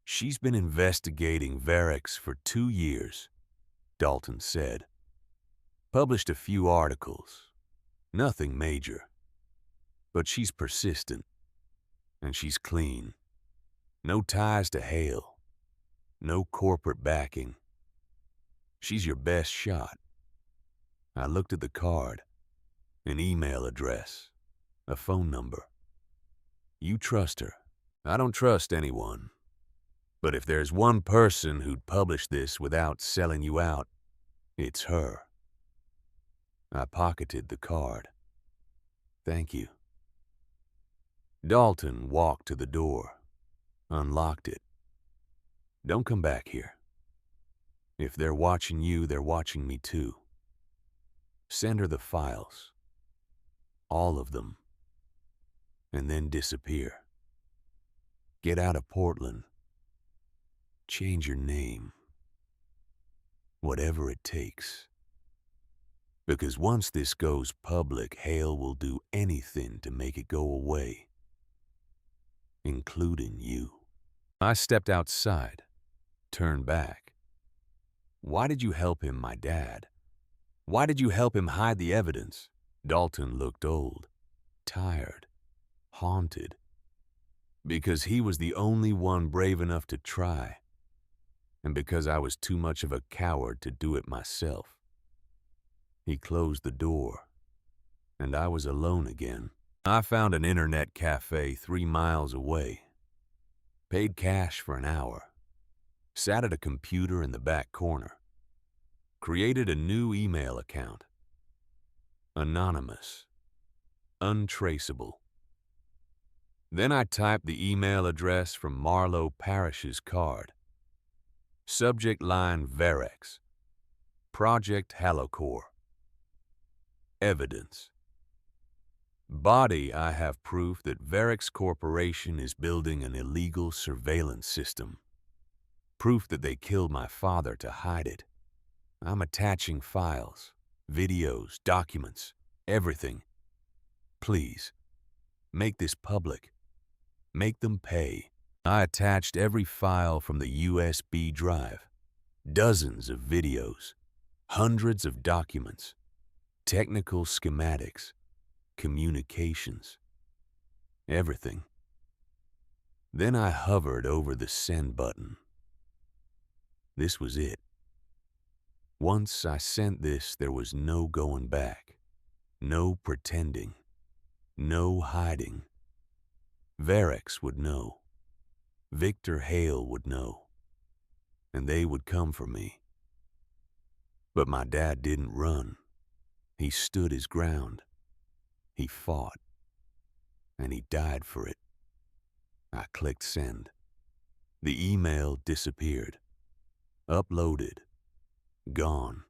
"She's been investigating Varex for 2 years," Dalton said. "Published a few articles. Nothing major. But she's persistent. And she's clean. No ties to Hale. No corporate backing. She's your best shot." I looked at the card. An email address. A phone number. "You trust her." "I don't trust anyone. But if there's one person who'd publish this without selling you out, it's her." I pocketed the card. "Thank you." Dalton walked to the door, unlocked it. Don't come back here. If they're watching you, they're watching me too. Send her the files. All of them. And then disappear. Get out of Portland. Change your name. Whatever it takes. Because once this goes public, Hale will do anything to make it go away. Including you. I stepped outside, turned back. Why did you help him, my dad? Why did you help him hide the evidence? Dalton looked old, tired, haunted. Because he was the only one brave enough to try. And because I was too much of a coward to do it myself. He closed the door, and I was alone again. I found an internet cafe 3 miles away. Paid cash for an hour. Sat at a computer in the back corner. Created a new email account. Anonymous. Untraceable. Then I typed the email address from Marlowe Parrish's card. Subject line Verex. Project Halocore. Evidence. Body, I have proof that Verex Corporation is building an illegal surveillance system. Proof that they killed my father to hide it. I'm attaching files, videos, documents, everything. Please, make this public. Make them pay. I attached every file from the USB drive. Dozens of videos. Hundreds of documents. Technical schematics. Communications. Everything. Then I hovered over the send button. This was it. Once I sent this, there was no going back. No pretending. No hiding. Verex would know. Victor Hale would know. And they would come for me. But my dad didn't run. He stood his ground. He fought. And he died for it. I clicked send. The email disappeared. Uploaded. Gone.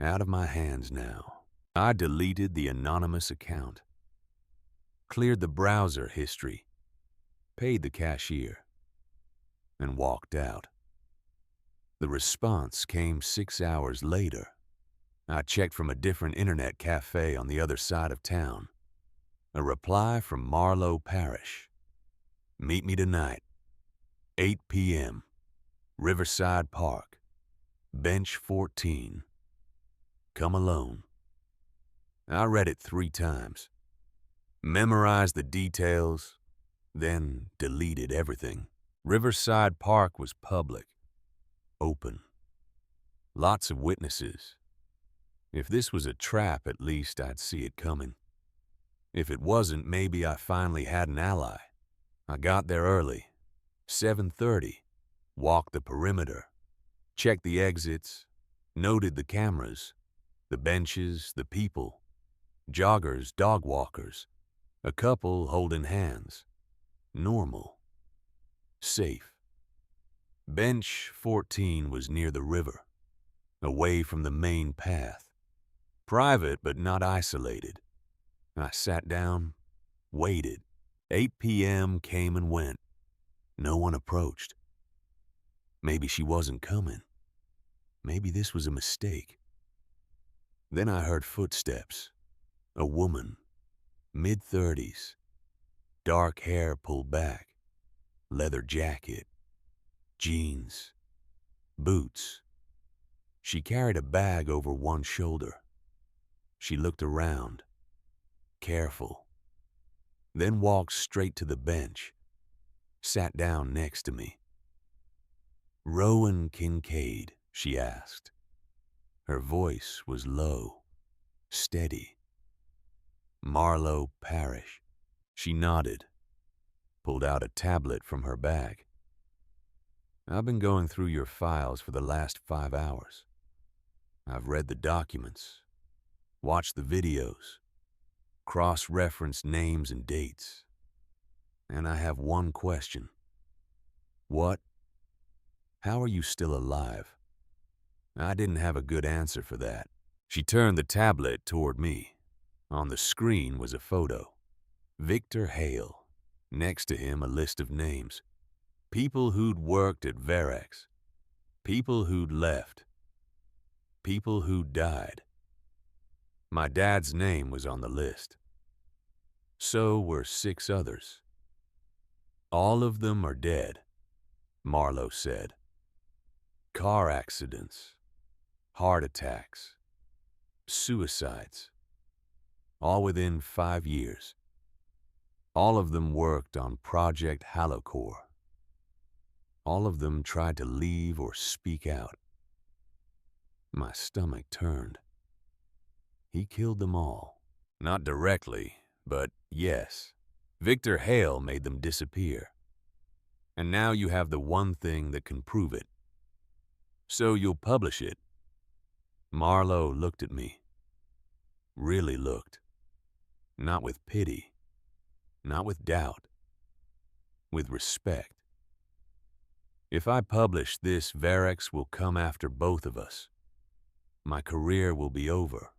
Out of my hands now. I deleted the anonymous account. Cleared the browser history. Paid the cashier. And walked out. The response came 6 hours later. I checked from a different internet cafe on the other side of town. A reply from Marlowe Parish. Meet me tonight. 8 p.m. Riverside Park. Bench 14. Come alone. I read it 3 times. Memorized the details, then deleted everything. Riverside Park was public. Open. Lots of witnesses. If this was a trap, at least I'd see it coming. If it wasn't, maybe I finally had an ally. I got there early. 7:30. Walked the perimeter. Checked the exits. Noted the cameras. The benches, the people. Joggers, dog walkers. A couple holding hands. Normal. Safe. Bench 14 was near the river. Away from the main path. Private but not isolated. I sat down, waited. 8 p.m. came and went. No one approached. Maybe she wasn't coming. Maybe this was a mistake. Then I heard footsteps. A woman, mid-30s, dark hair pulled back, leather jacket, jeans, boots. She carried a bag over one shoulder. She looked around, careful, then walked straight to the bench, sat down next to me. "Rowan Kincaid," she asked. Her voice was low, steady. "Marlowe Parish." She nodded, pulled out a tablet from her bag. "I've been going through your files for the last 5 hours. I've read the documents, watched the videos, cross-referenced names and dates. And I have one question. What How are you still alive? I didn't have a good answer for that. She turned the tablet toward me. On the screen was a photo. Victor Hale. Next to him, a list of names. People who'd worked at Verax. People who'd left. People who'd died. My dad's name was on the list. So were 6 others. All of them are dead, Marlowe said. Car accidents, heart attacks, suicides, all within 5 years. All of them worked on Project Halocore. All of them tried to leave or speak out. My stomach turned. He killed them all. Not directly, but yes. Victor Hale made them disappear. And now you have the one thing that can prove it. So you'll publish it. Marlowe looked at me. Really looked. Not with pity. Not with doubt. With respect. If I publish this, Verax will come after both of us. My career will be over.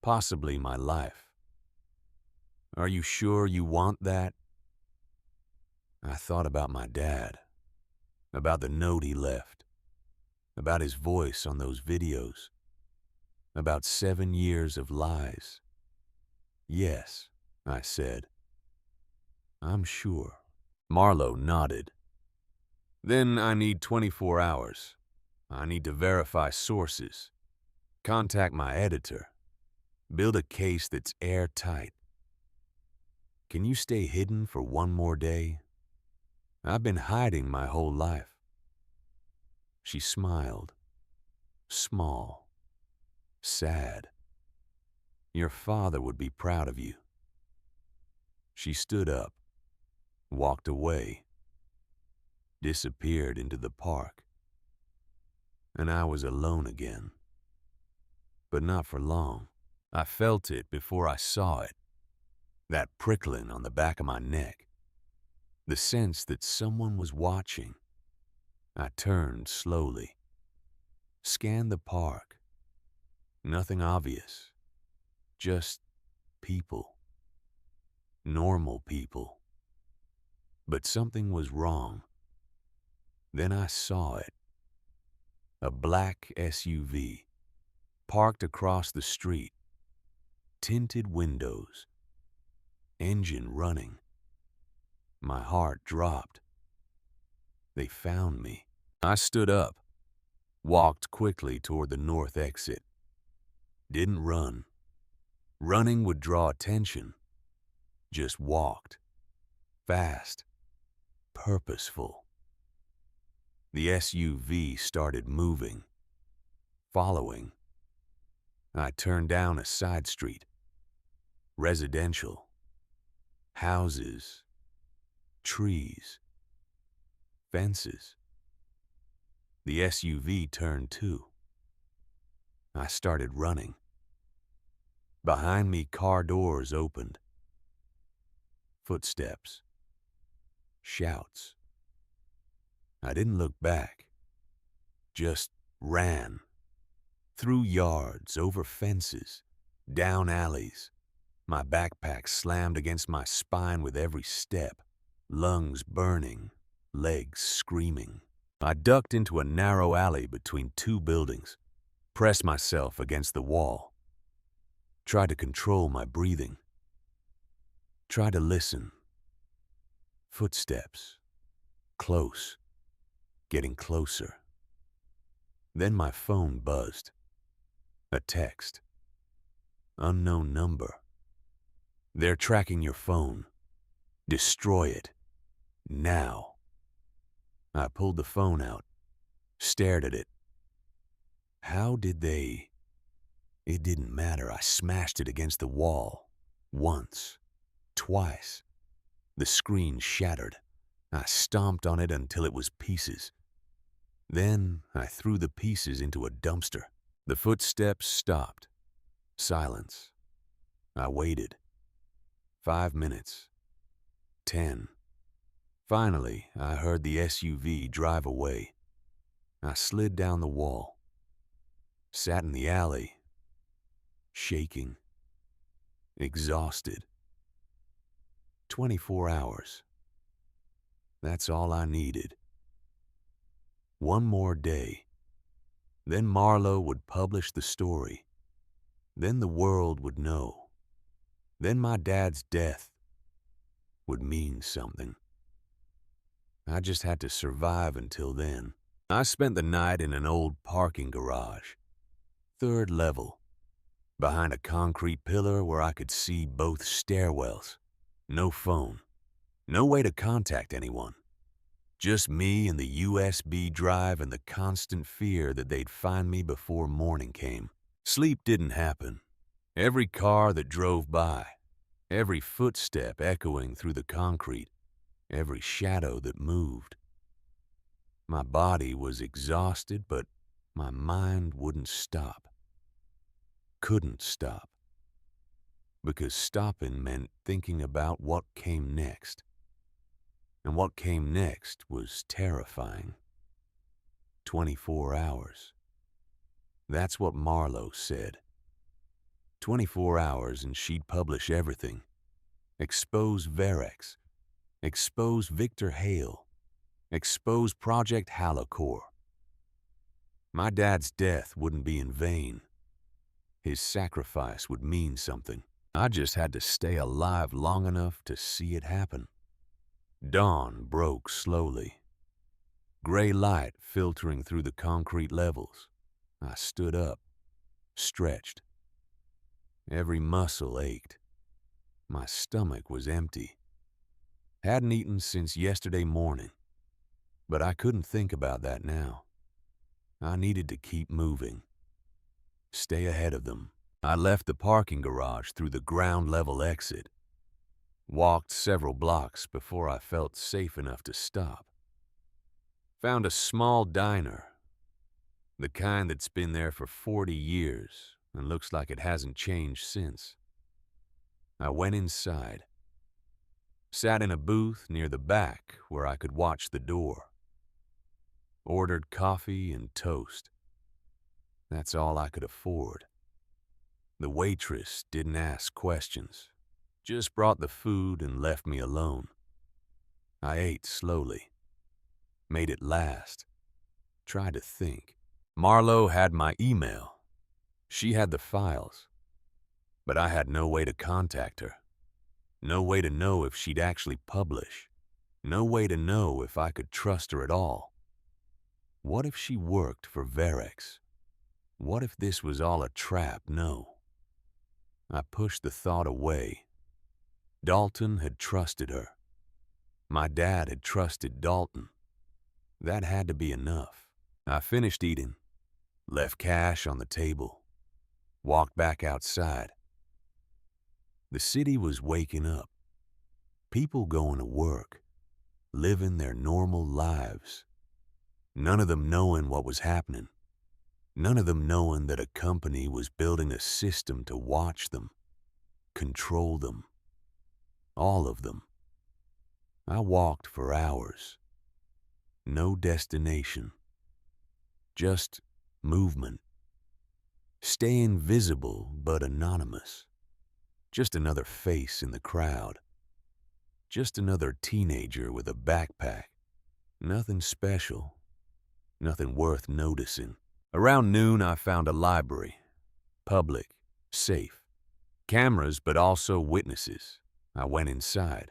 Possibly my life. Are you sure you want that? I thought about my dad. About the note he left. About his voice on those videos. About 7 years of lies. Yes, I said. I'm sure. Marlowe nodded. Then I need 24 hours. I need to verify sources. Contact my editor. Build a case that's airtight. Can you stay hidden for one more day? I've been hiding my whole life. She smiled. Small. Sad. Your father would be proud of you. She stood up, walked away, disappeared into the park. And I was alone again. But not for long. I felt it before I saw it. That prickling on the back of my neck. The sense that someone was watching. I turned slowly. Scanned the park. Nothing obvious. Just people. Normal people. But something was wrong. Then I saw it. A black SUV. Parked across the street. Tinted windows. Engine running. My heart dropped. They found me. I stood up. Walked quickly toward the north exit. Didn't run. Running would draw attention. Just walked. Fast. Purposeful. The SUV started moving. Following. I turned down a side street. Residential. Houses. Trees. Fences. The SUV turned too. I started running. Behind me, car doors opened. Footsteps. Shouts. I didn't look back. Just ran. Through yards, over fences, down alleys. My backpack slammed against my spine with every step, lungs burning, legs screaming. I ducked into a narrow alley between 2 buildings, pressed myself against the wall, tried to control my breathing, tried to listen. Footsteps. Close. Getting closer. Then my phone buzzed. A text. Unknown number. They're tracking your phone. Destroy it. Now. I pulled the phone out, stared at it. How did they? It didn't matter. I smashed it against the wall. Once. Twice. The screen shattered. I stomped on it until it was pieces. Then I threw the pieces into a dumpster. The footsteps stopped. Silence. I waited. 5 minutes. 10. Finally, I heard the SUV drive away. I slid down the wall, sat in the alley, shaking, exhausted. 24 hours. That's all I needed. One more day. Then Marlowe would publish the story. Then the world would know. Then my dad's death would mean something. I just had to survive until then. I spent the night in an old parking garage, 3rd level, behind a concrete pillar where I could see both stairwells. No phone, no way to contact anyone. Just me and the USB drive and the constant fear that they'd find me before morning came. Sleep didn't happen. Every car that drove by, every footstep echoing through the concrete, every shadow that moved. My body was exhausted, but my mind wouldn't stop. Couldn't stop. Because stopping meant thinking about what came next. And what came next was terrifying. 24 hours. That's what Marlowe said. 24 hours and she'd publish everything. Expose Verex. Expose Victor Hale. Expose Project Halocore. My dad's death wouldn't be in vain. His sacrifice would mean something. I just had to stay alive long enough to see it happen. Dawn broke slowly. Gray light filtering through the concrete levels. I stood up, stretched. Every muscle ached. My stomach was empty. Hadn't eaten since yesterday morning, but I couldn't think about that now. I needed to keep moving. Stay ahead of them. I left the parking garage through the ground level exit. Walked several blocks before I felt safe enough to stop. Found a small diner, the kind that's been there for 40 years and looks like it hasn't changed since. I went inside. Sat in a booth near the back where I could watch the door. Ordered coffee and toast. That's all I could afford. The waitress didn't ask questions, just brought the food and left me alone. I ate slowly, made it last, tried to think. Marlowe had my email. She had the files, but I had no way to contact her. No way to know if she'd actually publish. No way to know if I could trust her at all. What if she worked for Verex? What if this was all a trap? No. I pushed the thought away. Dalton had trusted her. My dad had trusted Dalton. That had to be enough. I finished eating, left cash on the table, walked back outside. The city was waking up. People going to work, living their normal lives. None of them knowing what was happening. None of them knowing that a company was building a system to watch them, control them. All of them. I walked for hours. No destination. Just movement. Staying visible but anonymous. Just another face in the crowd. Just another teenager with a backpack. Nothing special. Nothing worth noticing. Around noon, I found a library. Public. Safe. Cameras, but also witnesses. I went inside.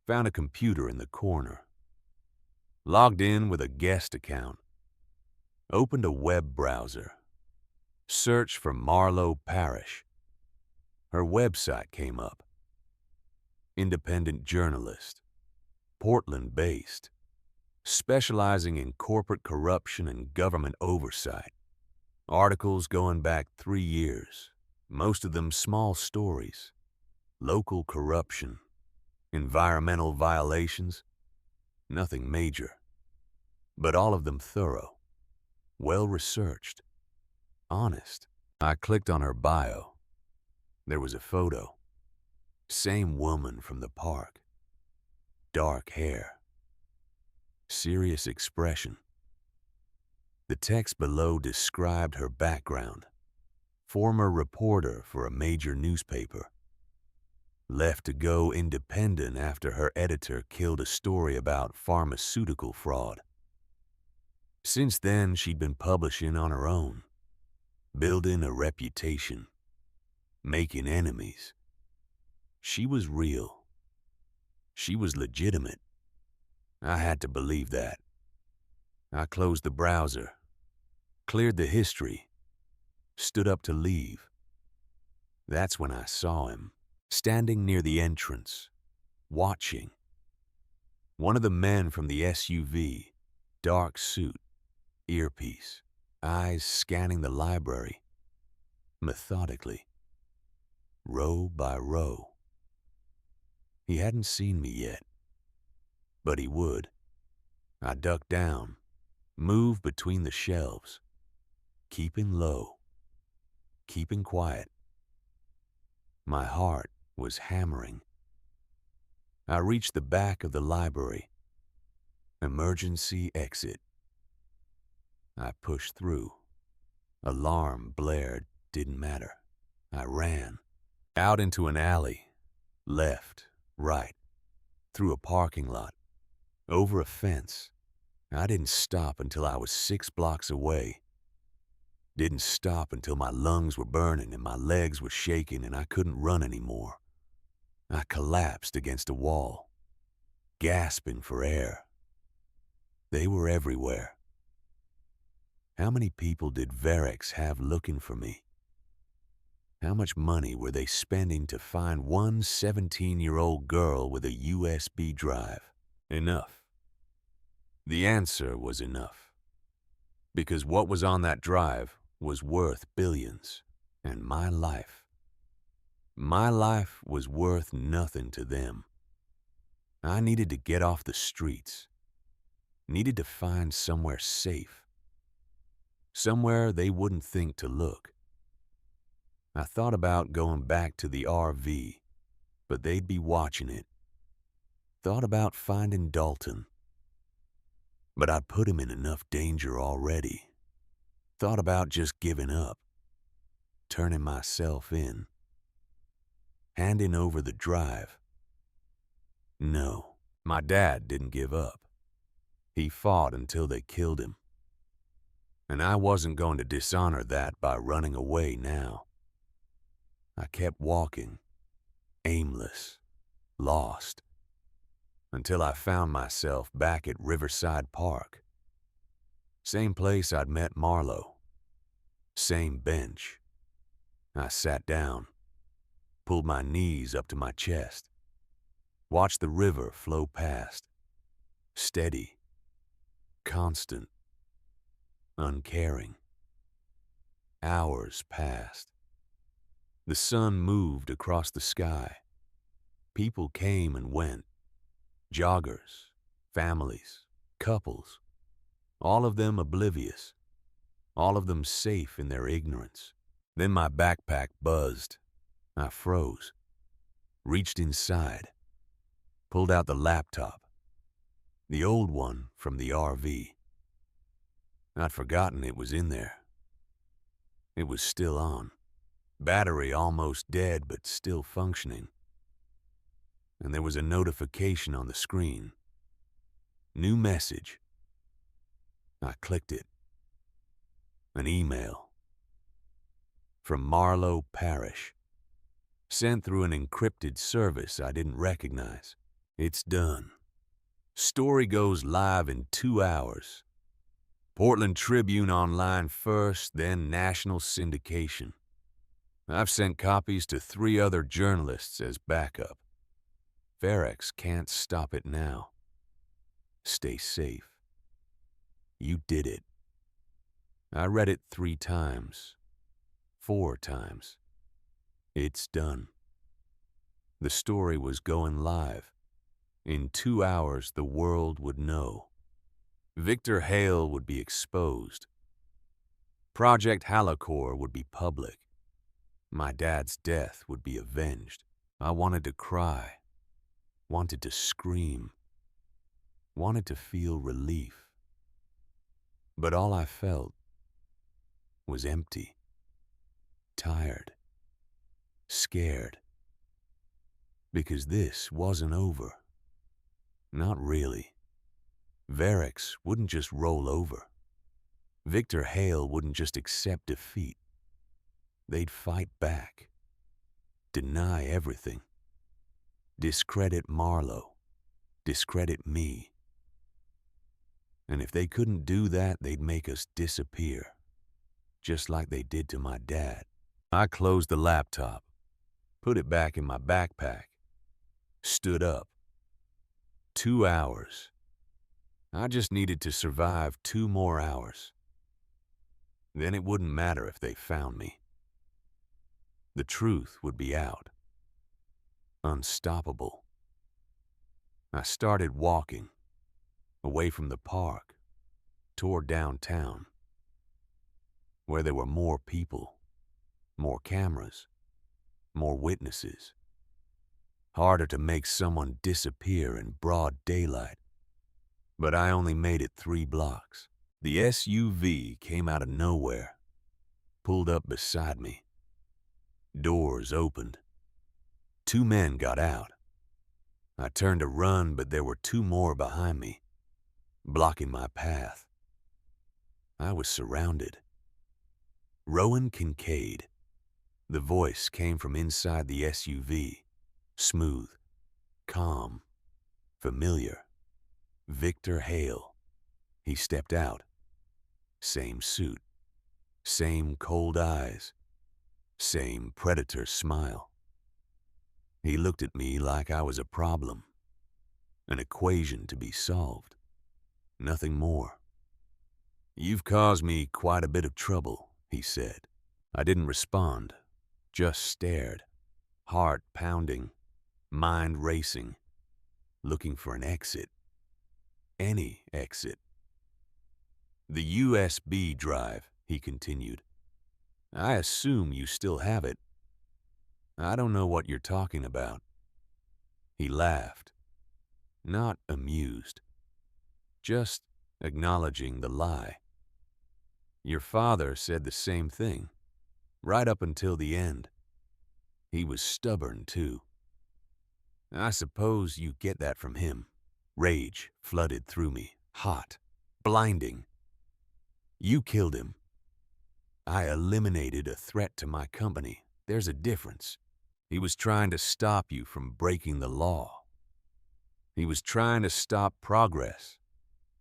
Found a computer in the corner. Logged in with a guest account. Opened a web browser. Searched for Marlowe Parrish. Her website came up. Independent journalist. Portland-based. Specializing in corporate corruption and government oversight. Articles going back 3 years. Most of them small stories. Local corruption. Environmental violations. Nothing major. But all of them thorough. Well-researched. Honest. I clicked on her bio. There was a photo. Same woman from the park. Dark hair. Serious expression. The text below described her background. Former reporter for a major newspaper. Left to go independent after her editor killed a story about pharmaceutical fraud. Since then, she'd been publishing on her own, building a reputation, making enemies. She was real. She was legitimate. I had to believe that. I closed the browser, cleared the history, stood up to leave. That's when I saw him, standing near the entrance, watching. One of the men from the SUV, dark suit, earpiece, eyes scanning the library, methodically, row by row. He hadn't seen me yet, but he would. I ducked down, moved between the shelves, keeping low, keeping quiet. My heart was hammering. I reached the back of the library. Emergency exit. I pushed through. Alarm blared, didn't matter. I ran. Out into an alley. Left, right. Through a parking lot. Over a fence. I didn't stop until I was 6 blocks away. Didn't stop until my lungs were burning and my legs were shaking and I couldn't run anymore. I collapsed against a wall, gasping for air. They were everywhere. How many people did Varex have looking for me? How much money were they spending to find one 17-year-old girl with a USB drive? Enough. The answer was enough. Because what was on that drive was worth billions, and my life was worth nothing to them. I needed to get off the streets, needed to find somewhere safe, somewhere they wouldn't think to look. I thought about going back to the RV, but they'd be watching it. Thought about finding Dalton, but I'd put him in enough danger already. Thought about just giving up, turning myself in, handing over the drive. No, my dad didn't give up. He fought until they killed him. And I wasn't going to dishonor that by running away now. I kept walking, aimless, lost, until I found myself back at Riverside Park. Same place I'd met Marlowe. Same bench. I sat down, pulled my knees up to my chest, watched the river flow past, steady, constant, uncaring. Hours passed. The sun moved across the sky. People came and went. Joggers, families, couples, all of them oblivious, all of them safe in their ignorance. Then my backpack buzzed. I froze, reached inside, pulled out the laptop, the old one from the RV. I'd forgotten it was in there. It was still on. Battery almost dead, but still functioning. And there was a notification on the screen. New message. I clicked it. An email. From Marlowe Parish. Sent through an encrypted service I didn't recognize. It's done. Story goes live in 2 hours. Portland Tribune online first, then national syndication. I've sent copies to 3 other journalists as backup. Varex can't stop it now. Stay safe. You did it. I read it 3 times. 4 times. It's done. The story was going live. In 2 hours, the world would know. Victor Hale would be exposed. Project Halicore would be public. My dad's death would be avenged. I wanted to cry, wanted to scream, wanted to feel relief. But all I felt was empty, tired, scared. Because this wasn't over. Not really. Variks wouldn't just roll over. Victor Hale wouldn't just accept defeat. They'd fight back. Deny everything. Discredit Marlowe. Discredit me. And if they couldn't do that, they'd make us disappear. Just like they did to my dad. I closed the laptop, put it back in my backpack, stood up. 2 hours. I just needed to survive 2 more hours. Then it wouldn't matter if they found me. The truth would be out. Unstoppable. I started walking, away from the park, toward downtown, where there were more people, more cameras, more witnesses. Harder to make someone disappear in broad daylight. But I only made it 3 blocks. The SUV came out of nowhere, pulled up beside me. Doors opened. 2 men got out. I turned to run, but there were 2 more behind me, blocking my path. I was surrounded. Rowan Kincaid. The voice came from inside the SUV, smooth, calm, familiar. Victor Hale. He stepped out. Same suit, same cold eyes, same predator smile. He looked at me like I was a problem, an equation to be solved, nothing more. "You've caused me quite a bit of trouble," he said. I didn't respond, just stared, heart pounding, mind racing, looking for an exit. Any exit. "The USB drive," he continued. "I assume you still have it." "I don't know what you're talking about." He laughed, not amused, just acknowledging the lie. "Your father said the same thing, right up until the end. He was stubborn, too." "I suppose you get that from him." Rage flooded through me, hot, blinding. "You killed him." "I eliminated a threat to my company. There's a difference. He was trying to stop you from breaking the law. He was trying to stop progress,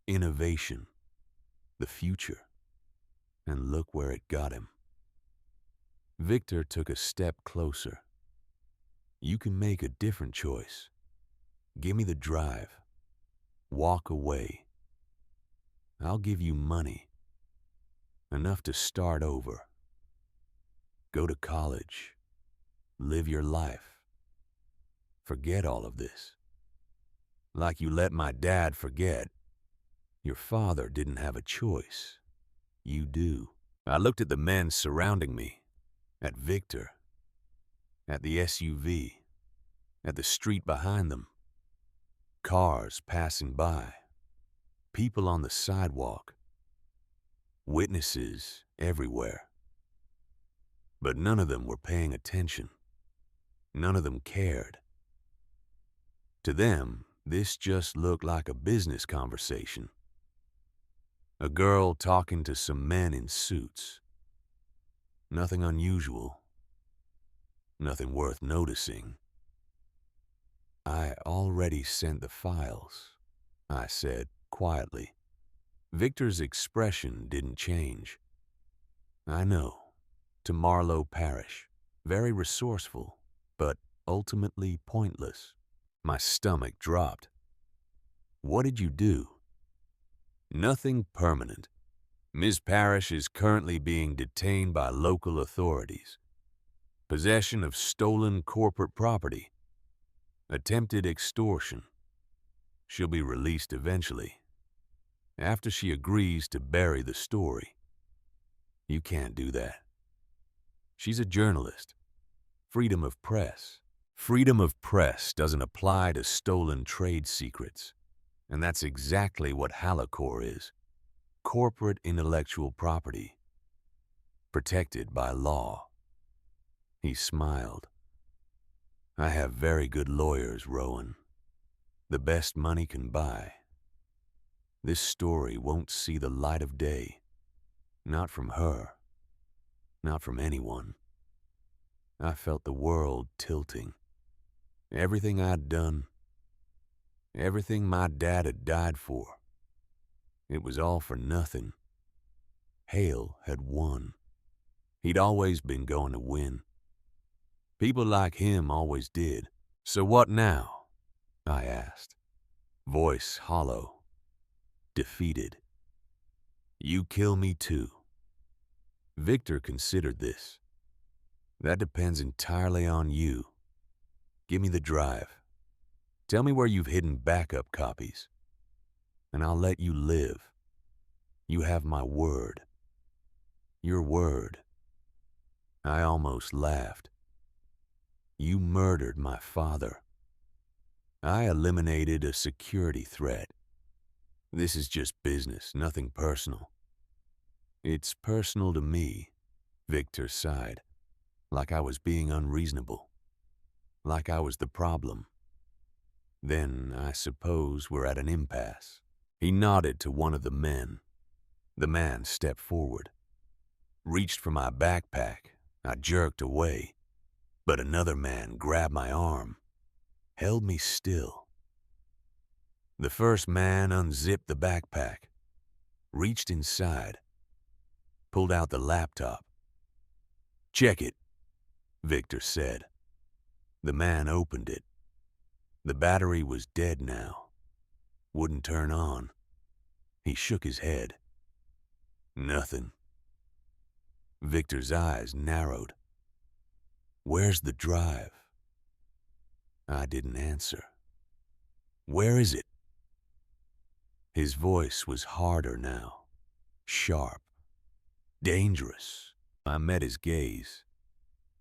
innovation, the future. And look where it got him." Victor took a step closer. "You can make a different choice. Give me the drive. Walk away. I'll give you money. Enough to start over. Go to college. Live your life. Forget all of this. Like you let my dad forget. Your father didn't have a choice. You do." I looked at the men surrounding me, at Victor, at the SUV, at the street behind them. Cars passing by. People on the sidewalk. Witnesses everywhere. But none of them were paying attention. None of them cared. To them, this just looked like a business conversation. A girl talking to some men in suits. Nothing unusual. Nothing worth noticing. "I already sent the files," I said quietly. Victor's expression didn't change. "I know. To Marlowe Parish. Very resourceful, but ultimately pointless." My stomach dropped. "What did you do?" "Nothing permanent. Ms. Parrish is currently being detained by local authorities. Possession of stolen corporate property. Attempted extortion. She'll be released eventually, after she agrees to bury the story." "You can't do that. She's a journalist. Freedom of press." "Freedom of press doesn't apply to stolen trade secrets. And that's exactly what Hallicor is. corporate intellectual property, protected by law. He smiled. I have very good lawyers, Rowan. The best money can buy. This story won't see the light of day. Not from her. Not from anyone. I felt the world tilting. Everything I'd done, everything my dad had died for, it was all for nothing. Hale had won. He'd always been going to win. People like him always did. So what now? I asked, voice hollow, defeated. You kill me too. Victor considered this. That depends entirely on you. Give me the drive. Tell me where you've hidden backup copies, and I'll let you live. You have my word. Your word. I almost laughed. You murdered my father. I eliminated a security threat. This is just business, nothing personal. It's personal to me, Victor sighed, like I was being unreasonable, like I was the problem. Then I suppose we're at an impasse. He nodded to one of the men. The man stepped forward, reached for my backpack. I jerked away, but another man grabbed my arm, held me still. The first man unzipped the backpack, reached inside, pulled out the laptop. Check it, Victor said. The man opened it. The battery was dead now. Wouldn't turn on. He shook his head. Nothing. Victor's eyes narrowed. Where's the drive? I didn't answer. Where is it? His voice was harder now, sharp, dangerous. I met his gaze,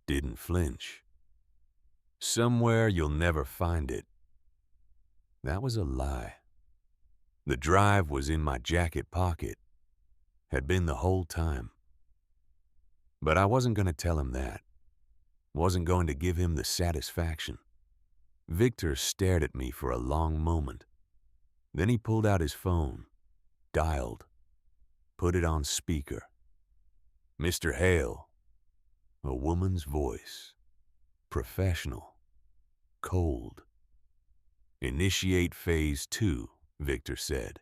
didn't flinch. Somewhere you'll never find it. That was a lie. The drive was in my jacket pocket, had been the whole time. But I wasn't going to tell him that. Wasn't going to give him the satisfaction. Victor stared at me for a long moment. Then he pulled out his phone, dialed, put it on speaker. Mr. Hale. A woman's voice. Professional. Cold. Initiate Phase 2, Victor said.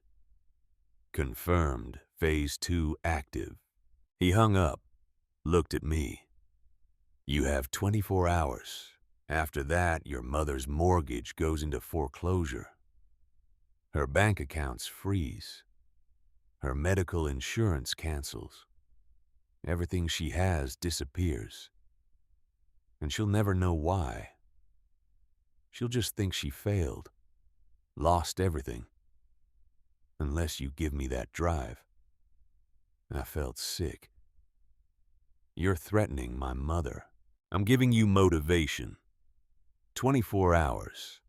Confirmed. Phase 2 active. He hung up, looked at me. You have 24 hours. After that, your mother's mortgage goes into foreclosure. Her bank accounts freeze. Her medical insurance cancels. Everything she has disappears. And she'll never know why. She'll just think she failed, lost everything. Unless you give me that drive. I felt sick. You're threatening my mother. I'm giving you motivation. 24 hours.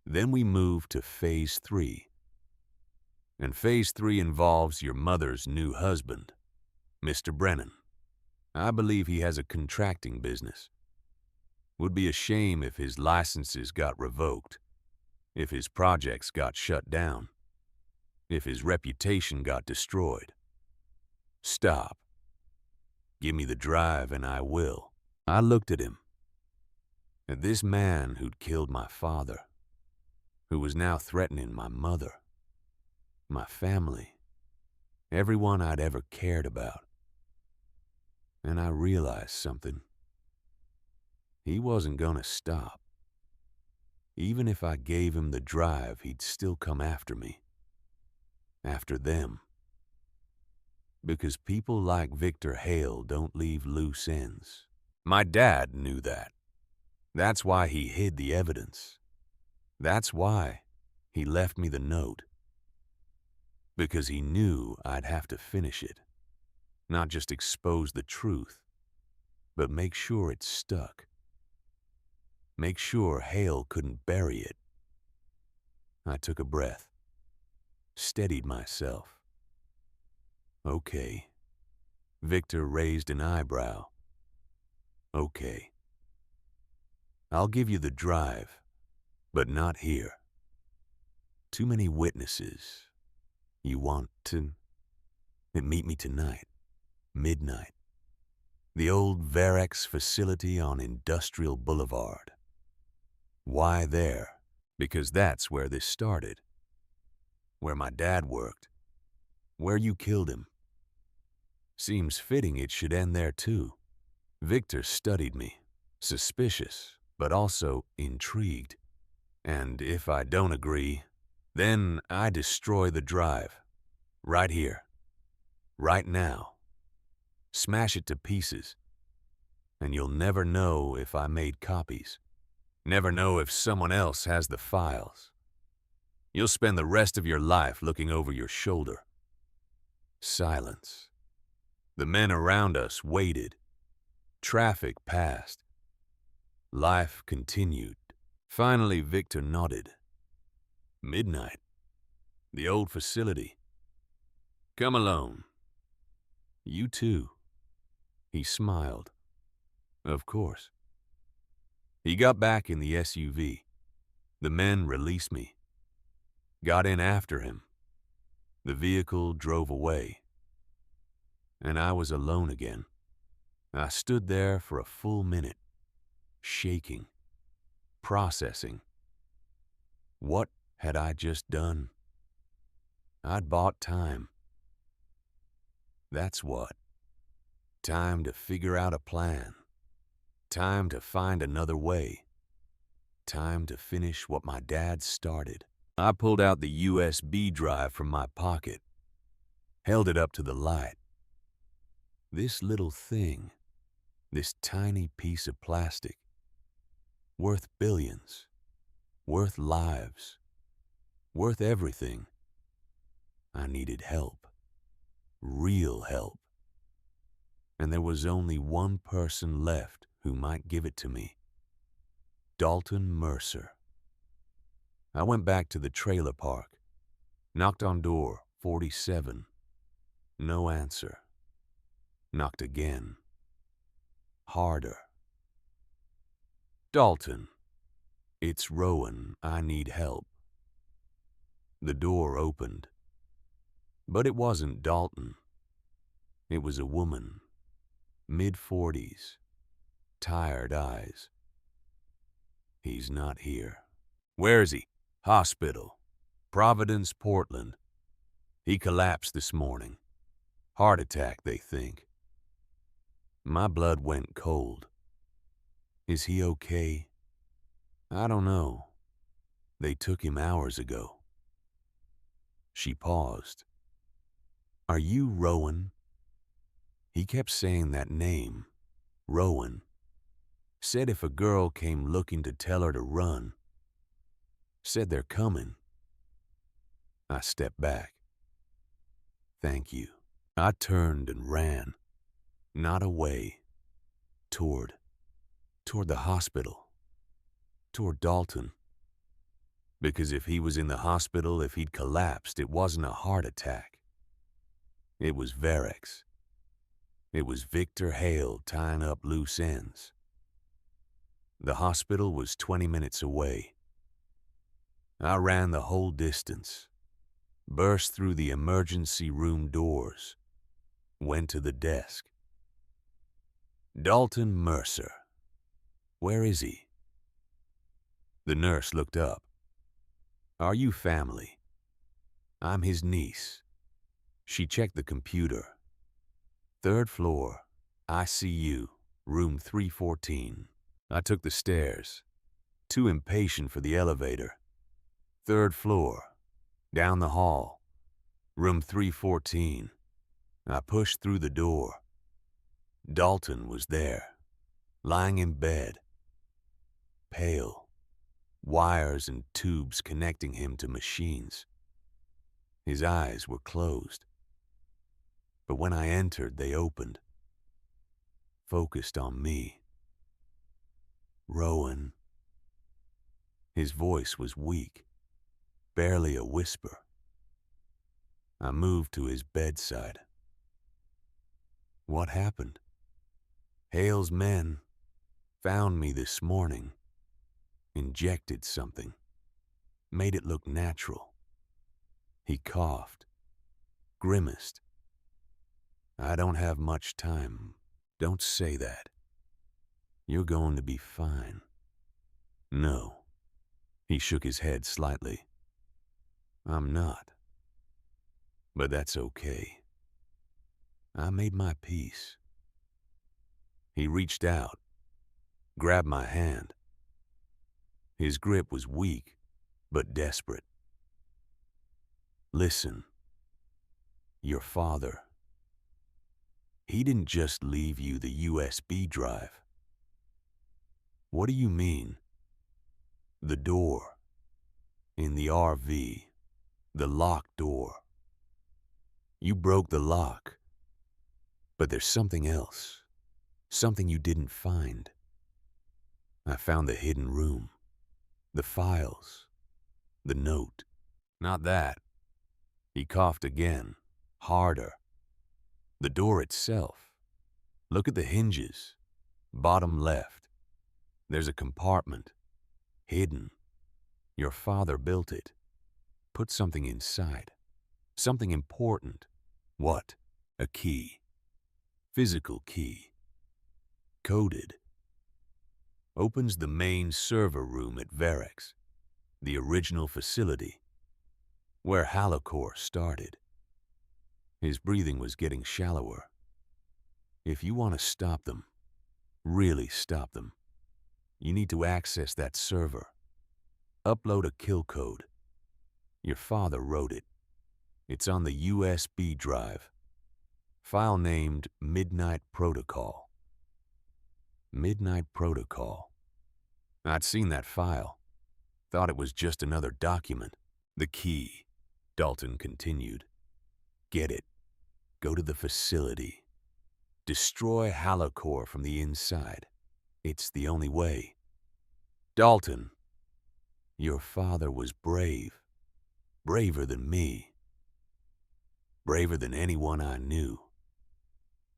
Then we move to Phase 3. And Phase 3 involves your mother's new husband, Mr. Brennan. I believe he has a contracting business. Would be a shame if his licenses got revoked, if his projects got shut down, if his reputation got destroyed. Stop. Give me the drive and I will. I looked at him. At this man who'd killed my father, who was now threatening my mother, my family, everyone I'd ever cared about. And I realized something. He wasn't gonna stop. Even if I gave him the drive, he'd still come after me. After them. Because people like Victor Hale don't leave loose ends. My dad knew that. That's why he hid the evidence. That's why he left me the note. Because he knew I'd have to finish it. Not just expose the truth, but make sure it stuck. Make sure Hale couldn't bury it. I took a breath, steadied myself. Okay. Victor raised an eyebrow. Okay. I'll give you the drive, but not here. Too many witnesses. You want to meet me tonight, midnight. The old Varex facility on Industrial Boulevard. Why there? Because that's where this started. Where my dad worked. Where you killed him. Seems fitting it should end there too. Victor studied me, suspicious, but also intrigued. And if I don't agree, then I destroy the drive. Right here. Right now. Smash it to pieces. And you'll never know if I made copies. Never know if someone else has the files. You'll spend the rest of your life looking over your shoulder. Silence. The men around us waited. Traffic passed. Life continued. Finally, Victor nodded. Midnight. The old facility. Come alone. You too. He smiled. Of course. He got back in the SUV. The men released me. Got in after him. The vehicle drove away. And I was alone again. I stood there for a full minute, shaking, processing. What had I just done? I'd bought time. That's what. Time to figure out a plan. Time to find another way. Time to finish what my dad started. I pulled out the USB drive from my pocket, held it up to the light. This little thing, this tiny piece of plastic, worth billions, worth lives, worth everything. I needed help, real help. And there was only one person left who might give it to me. Dalton Mercer. I went back to the trailer park, knocked on door 47. No answer. Knocked again. Harder. Dalton. It's Rowan. I need help. The door opened. But it wasn't Dalton. It was a woman. Mid-40s. Tired eyes. He's not here. Where is he? Hospital. Providence, Portland. He collapsed this morning. Heart attack, they think. My blood went cold. Is he okay? I don't know. They took him hours ago. She paused. Are you Rowan? He kept saying that name, Rowan. Said if a girl came looking to tell her to run. Said they're coming. I stepped back. Thank you. I turned and ran. Not away. Toward the hospital. Toward Dalton. Because if he was in the hospital, if he'd collapsed, it wasn't a heart attack. It was Varex. It was Victor Hale tying up loose ends. The hospital was 20 minutes away. I ran the whole distance, burst through the emergency room doors, went to the desk. Dalton Mercer. Where is he? The nurse looked up. Are you family? I'm his niece. She checked the computer. 3rd floor, ICU, room 314. I took the stairs, too impatient for the elevator. 3rd floor, down the hall, room 314. I pushed through the door. Dalton was there, lying in bed. Pale, wires and tubes connecting him to machines. His eyes were closed. But when I entered, they opened, focused on me. Rowan. His voice was weak, barely a whisper. I moved to his bedside. What happened? Hale's men found me this morning, injected something, made it look natural. He coughed, grimaced. I don't have much time. Don't say that. You're going to be fine. No. He shook his head slightly. I'm not. But that's okay. I made my peace. He reached out, grabbed my hand. His grip was weak, but desperate. Listen, your father, he didn't just leave you the USB drive. What do you mean? The door. In the RV. The locked door. You broke the lock. But there's something else. Something you didn't find. I found the hidden room. The files. The note. Not that. He coughed again. Harder. The door itself. Look at the hinges. Bottom left. There's a compartment. Hidden. Your father built it. Put something inside. Something important. What? A key. Physical key. Coded. Opens the main server room at Varex, the original facility, where Halocor started. His breathing was getting shallower. If you want to stop them, really stop them, you need to access that server. Upload a kill code. Your father wrote it. It's on the USB drive. File named Midnight Protocol. Midnight Protocol. I'd seen that file. Thought it was just another document. The key, Dalton continued. Get it. Go to the facility. Destroy Halocor from the inside. It's the only way. Dalton, your father was brave. Braver than me. Braver than anyone I knew.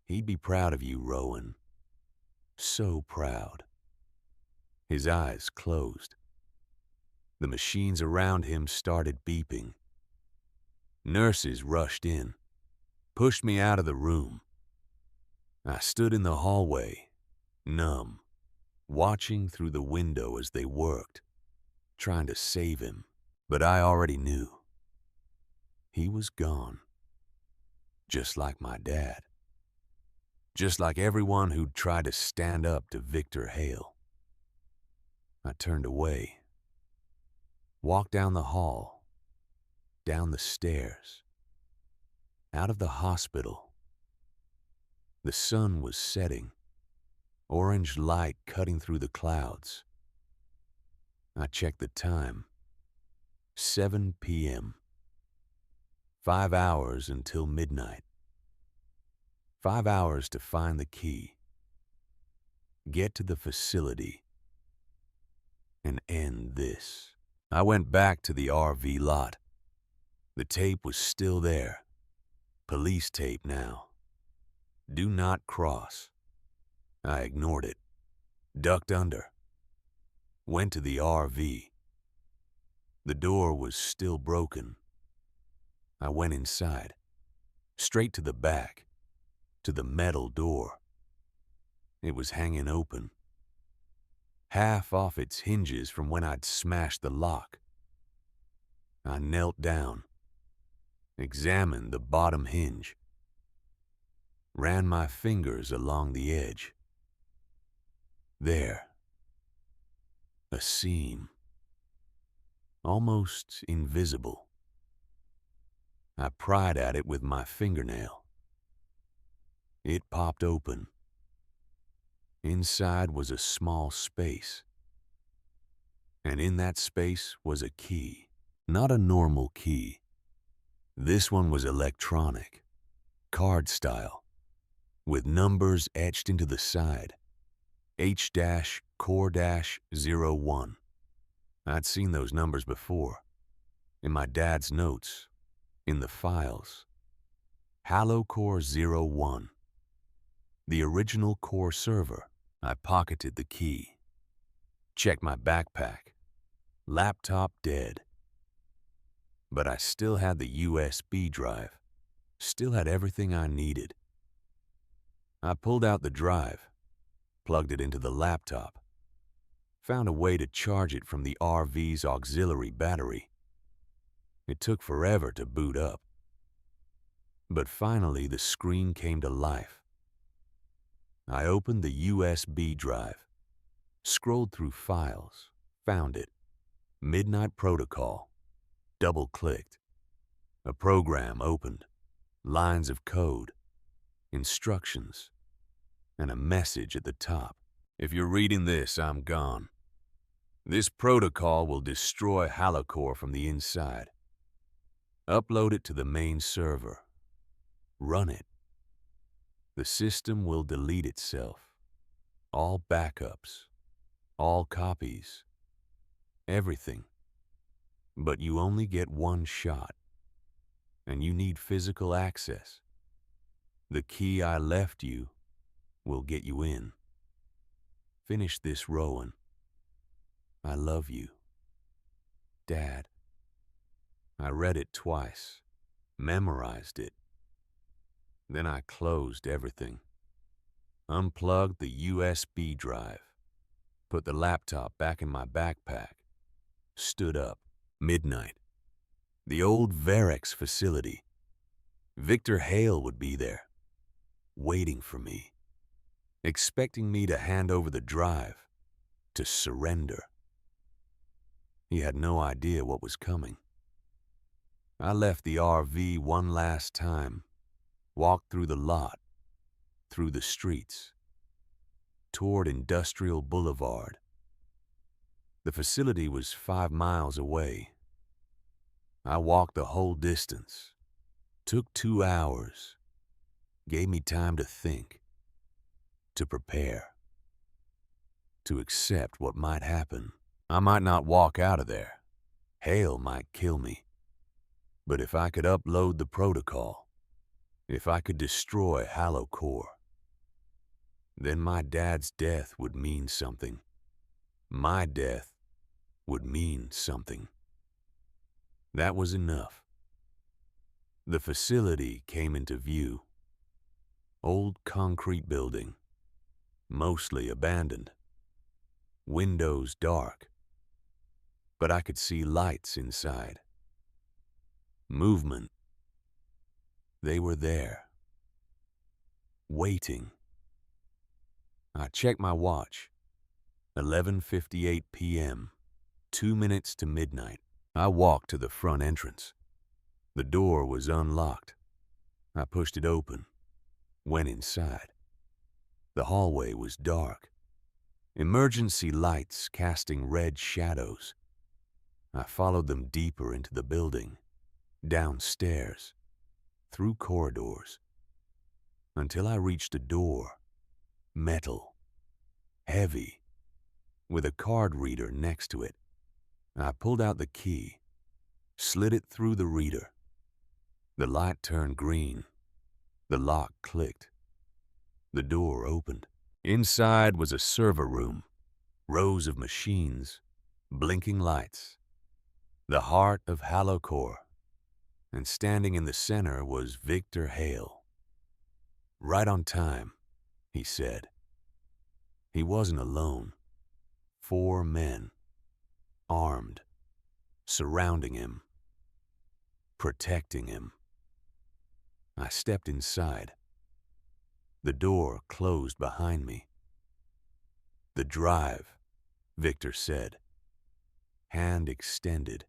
He'd be proud of you, Rowan. So proud. His eyes closed. The machines around him started beeping. Nurses rushed in, pushed me out of the room. I stood in the hallway, numb, watching through the window as they worked, trying to save him. But I already knew. He was gone. Just like my dad. Just like everyone who'd tried to stand up to Victor Hale. I turned away. Walked down the hall. Down the stairs. Out of the hospital. The sun was setting. Orange light cutting through the clouds. I checked the time. 7 p.m. 5 hours until midnight. 5 hours to find the key. Get to the facility. And end this. I went back to the RV lot. The tape was still there. Police tape now. Do not cross. I ignored it. Ducked under. Went to the RV. The door was still broken. I went inside. Straight to the back. To the metal door. It was hanging open. Half off its hinges from when I'd smashed the lock. I knelt down. Examined the bottom hinge. Ran my fingers along the edge. There. A seam. Almost invisible. I pried at it with my fingernail. It popped open. Inside was a small space. And in that space was a key. Not a normal key. This one was electronic, card style, with numbers etched into the side. H-Core-01. I'd seen those numbers before. In my dad's notes. In the files. Halocor 01. The original core server. I pocketed the key. Checked my backpack. Laptop dead. But I still had the USB drive. Still had everything I needed. I pulled out the drive, plugged it into the laptop, found a way to charge it from the RV's auxiliary battery. It took forever to boot up. But finally the screen came to life. I opened the USB drive, scrolled through files, found it. Midnight Protocol. Double-clicked. A program opened. Lines of code, instructions, and a message at the top. If you're reading this, I'm gone. This protocol will destroy Halocore from the inside. Upload it to the main server. Run it. The system will delete itself. All backups, all copies, everything. But you only get one shot, and you need physical access. The key I left you will get you in. Finish this, Rowan. I love you. Dad. I read it twice, memorized it. Then I closed everything. Unplugged the USB drive. Put the laptop back in my backpack. Stood up. Midnight. The old Varex facility. Victor Hale would be there, waiting for me, expecting me to hand over the drive, to surrender. He had no idea what was coming. I left the RV one last time, walked through the lot, through the streets, toward Industrial Boulevard. The facility was 5 miles away. I walked the whole distance. Took 2 hours. Gave me time to think, to prepare, to accept what might happen. I might not walk out of there. Hale might kill me. But if I could upload the protocol, if I could destroy Halocore, then my dad's death would mean something. My death would mean something. That was enough. The facility came into view. Old concrete building, mostly abandoned. Windows dark, but I could see lights inside. Movement. They were there, waiting. I checked my watch. 11:58 p.m., 2 minutes to midnight. I walked to the front entrance. The door was unlocked. I pushed it open, went inside. The hallway was dark. Emergency lights casting red shadows. I followed them deeper into the building, downstairs, through corridors, until I reached a door, metal, heavy, with a card reader next to it. I pulled out the key, slid it through the reader. The light turned green. The lock clicked. The door opened. Inside was a server room, rows of machines, blinking lights, the heart of Halocore, and standing in the center was Victor Hale. Right on time, he said. He wasn't alone. 4 men, armed, surrounding him, protecting him. I stepped inside. The door closed behind me. The drive, Victor said, hand extended.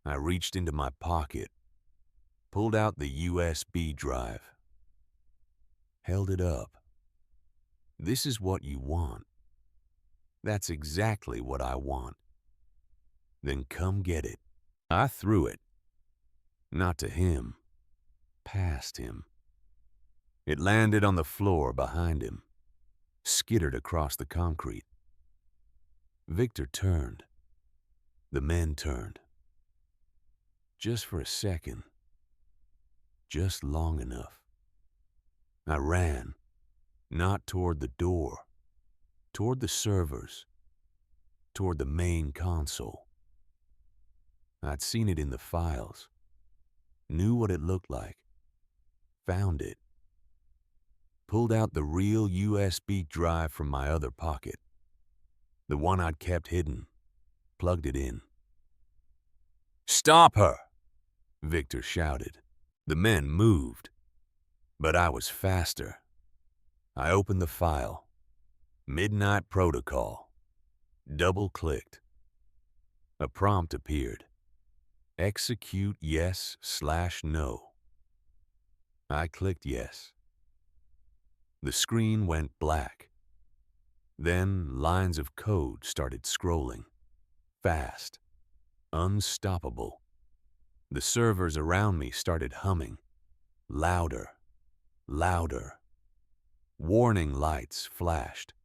I reached into my pocket, pulled out the USB drive, held it up. This is what you want. That's exactly what I want. Then come get it. I threw it. Not to him, past him. It landed on the floor behind him, skittered across the concrete. Victor turned. The men turned. Just for a second. Just long enough. I ran, Not toward the door, toward the servers, toward the main console. I'd seen it in the files, knew what it looked like, found it, pulled out the real USB drive from my other pocket, the one I'd kept hidden, plugged it in. "Stop her!" Victor shouted. The men moved, but I was faster. I opened the file. Midnight Protocol. Double-clicked. A prompt appeared. Execute yes/no. I clicked yes. The screen went black. Then lines of code started scrolling. Fast. Unstoppable. The servers around me started humming. Louder. Louder. Warning lights flashed.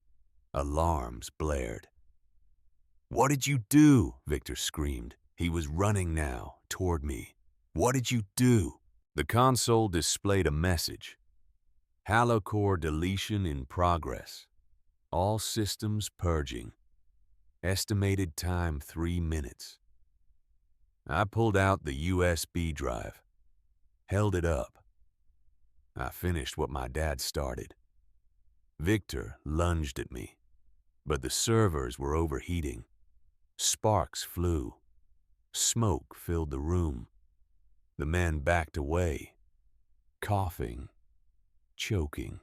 Alarms blared. "What did you do?" Victor screamed. He was running now, toward me. "What did you do?" The console displayed a message. Halocore deletion in progress. All systems purging. Estimated time 3 minutes. I pulled out the USB drive. Held it up. I finished what my dad started. Victor lunged at me, but the servers were overheating. Sparks flew. Smoke filled the room. The men backed away, coughing, choking.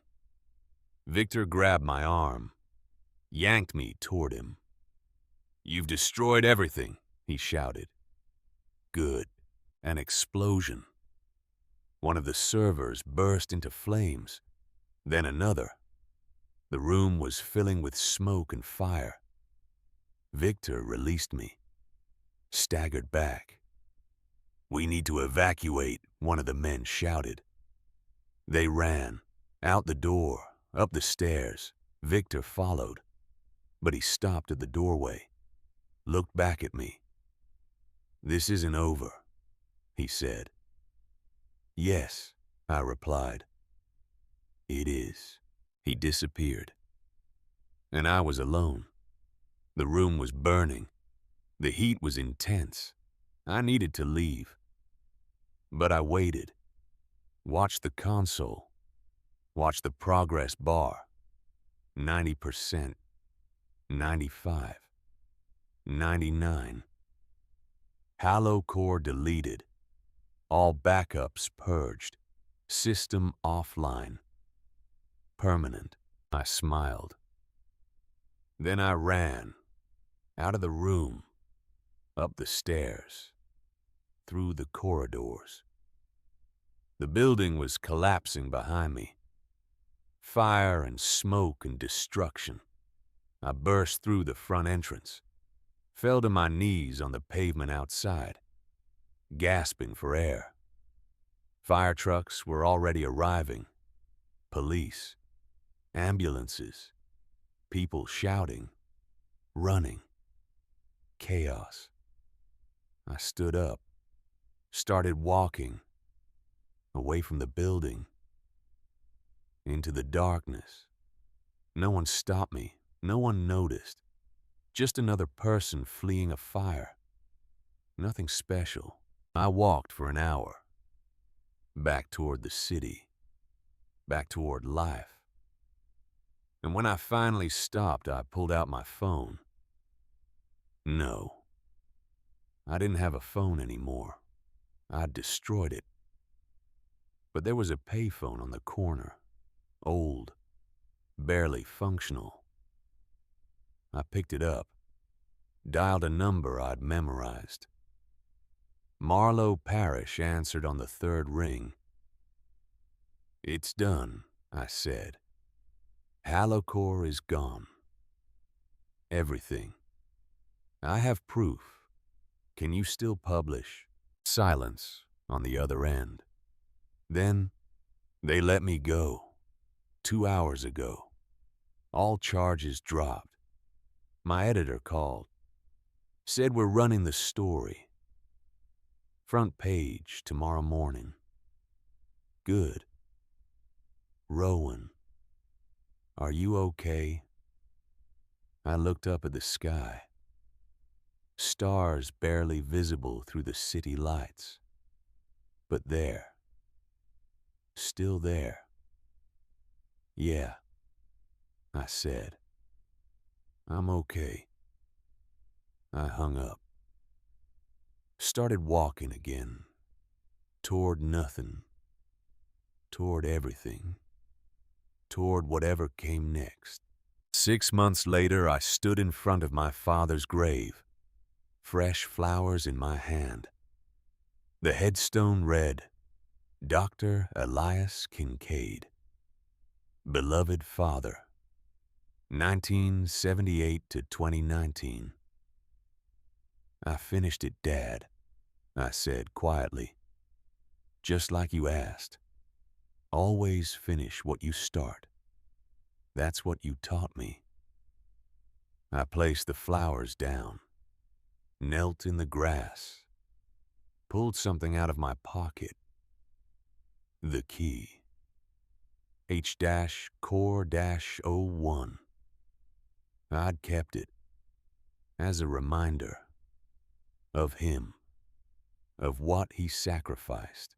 Victor grabbed my arm, yanked me toward him. "You've destroyed everything," he shouted. Good. An explosion. One of the servers burst into flames, then another. The room was filling with smoke and fire. Victor released me, staggered back. "We need to evacuate," one of the men shouted. They ran, out the door, up the stairs. Victor followed, but he stopped at the doorway, looked back at me. "This isn't over," he said. "Yes," I replied. "It is." He disappeared, and I was alone. The room was burning. The heat was intense. I needed to leave. But I waited, watched the console, watched the progress bar. 90%, 95, 99. Halocore deleted. All backups purged. System offline. Permanent. I smiled. Then I ran, out of the room, up the stairs, through the corridors. The building was collapsing behind me. Fire and smoke and destruction. I burst through the front entrance, fell to my knees on the pavement outside, gasping for air. Fire trucks were already arriving. Police, ambulances, people shouting, running. Chaos. I stood up, started walking, away from the building, into the darkness. No one stopped me, no one noticed. Just another person fleeing a fire. Nothing special. I walked for an hour, back toward the city, back toward life. And when I finally stopped, I pulled out my phone. No, I didn't have a phone anymore. I'd destroyed it. But there was a payphone on the corner, old, barely functional. I picked it up, dialed a number I'd memorized. Marlowe Parrish answered on the third ring. "It's done," I said. "Halocore is gone. Everything. I have proof. Can you still publish?" Silence on the other end. Then they let me go. 2 hours ago. All charges dropped. My editor called. Said we're running the story. Front page tomorrow morning. Good. Rowan. Are you okay? I looked up at the sky, stars barely visible through the city lights. But there, still there. Yeah, I said. I'm okay. I hung up. Started walking again. Toward nothing. Toward everything. Toward whatever came next. 6 months later, I stood in front of my father's grave. Fresh flowers in my hand. The headstone read, Dr. Elias Kincaid. Beloved Father, 1978 to 2019. I finished it, Dad, I said quietly. Just like you asked. Always finish what you start. That's what you taught me. I placed the flowers down, knelt in the grass, pulled something out of my pocket. The key. H-Core-01. I'd kept it as a reminder of him, of what he sacrificed,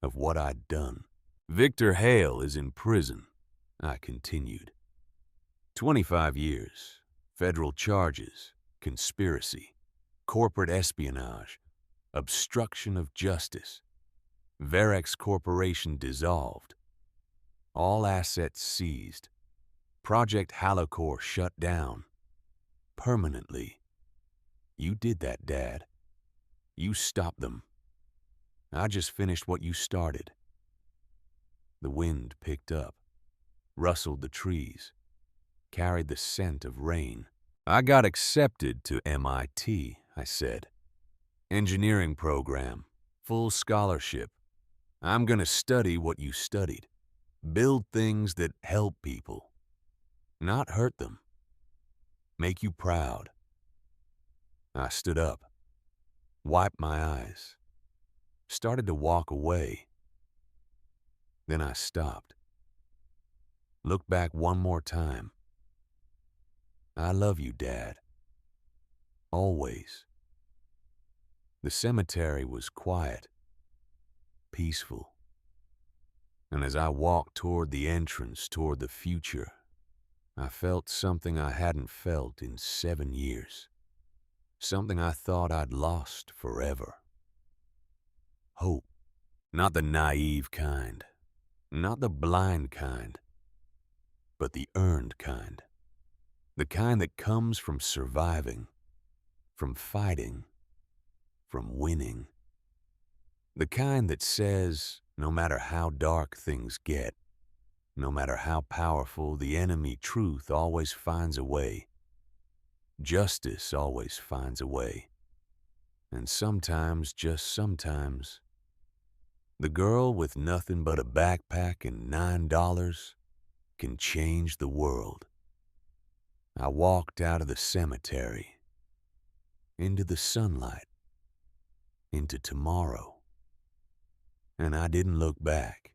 of what I'd done. Victor Hale is in prison, I continued. 25 years, federal charges, conspiracy, corporate espionage, obstruction of justice, Varex Corporation dissolved, all assets seized, Project Halocore shut down, permanently. You did that, Dad. You stopped them. I just finished what you started. The wind picked up, rustled the trees, carried the scent of rain. I got accepted to MIT, I said. Engineering program, full scholarship. I'm gonna study what you studied. Build things that help people, not hurt them. Make you proud. I stood up, wiped my eyes, started to walk away. Then I stopped. Looked back one more time. I love you, Dad. Always. The cemetery was quiet, peaceful. And as I walked toward the entrance, toward the future, I felt something I hadn't felt in 7 years. Something I thought I'd lost forever. Hope. Not the naive kind. Not the blind kind. But the earned kind. The kind that comes from surviving, from fighting, from winning. The kind that says, no matter how dark things get, no matter how powerful the enemy, truth always finds a way. Justice always finds a way. And sometimes, just sometimes, the girl with nothing but a backpack and $9 can change the world. I walked out of the cemetery, into the sunlight, into tomorrow, and I didn't look back.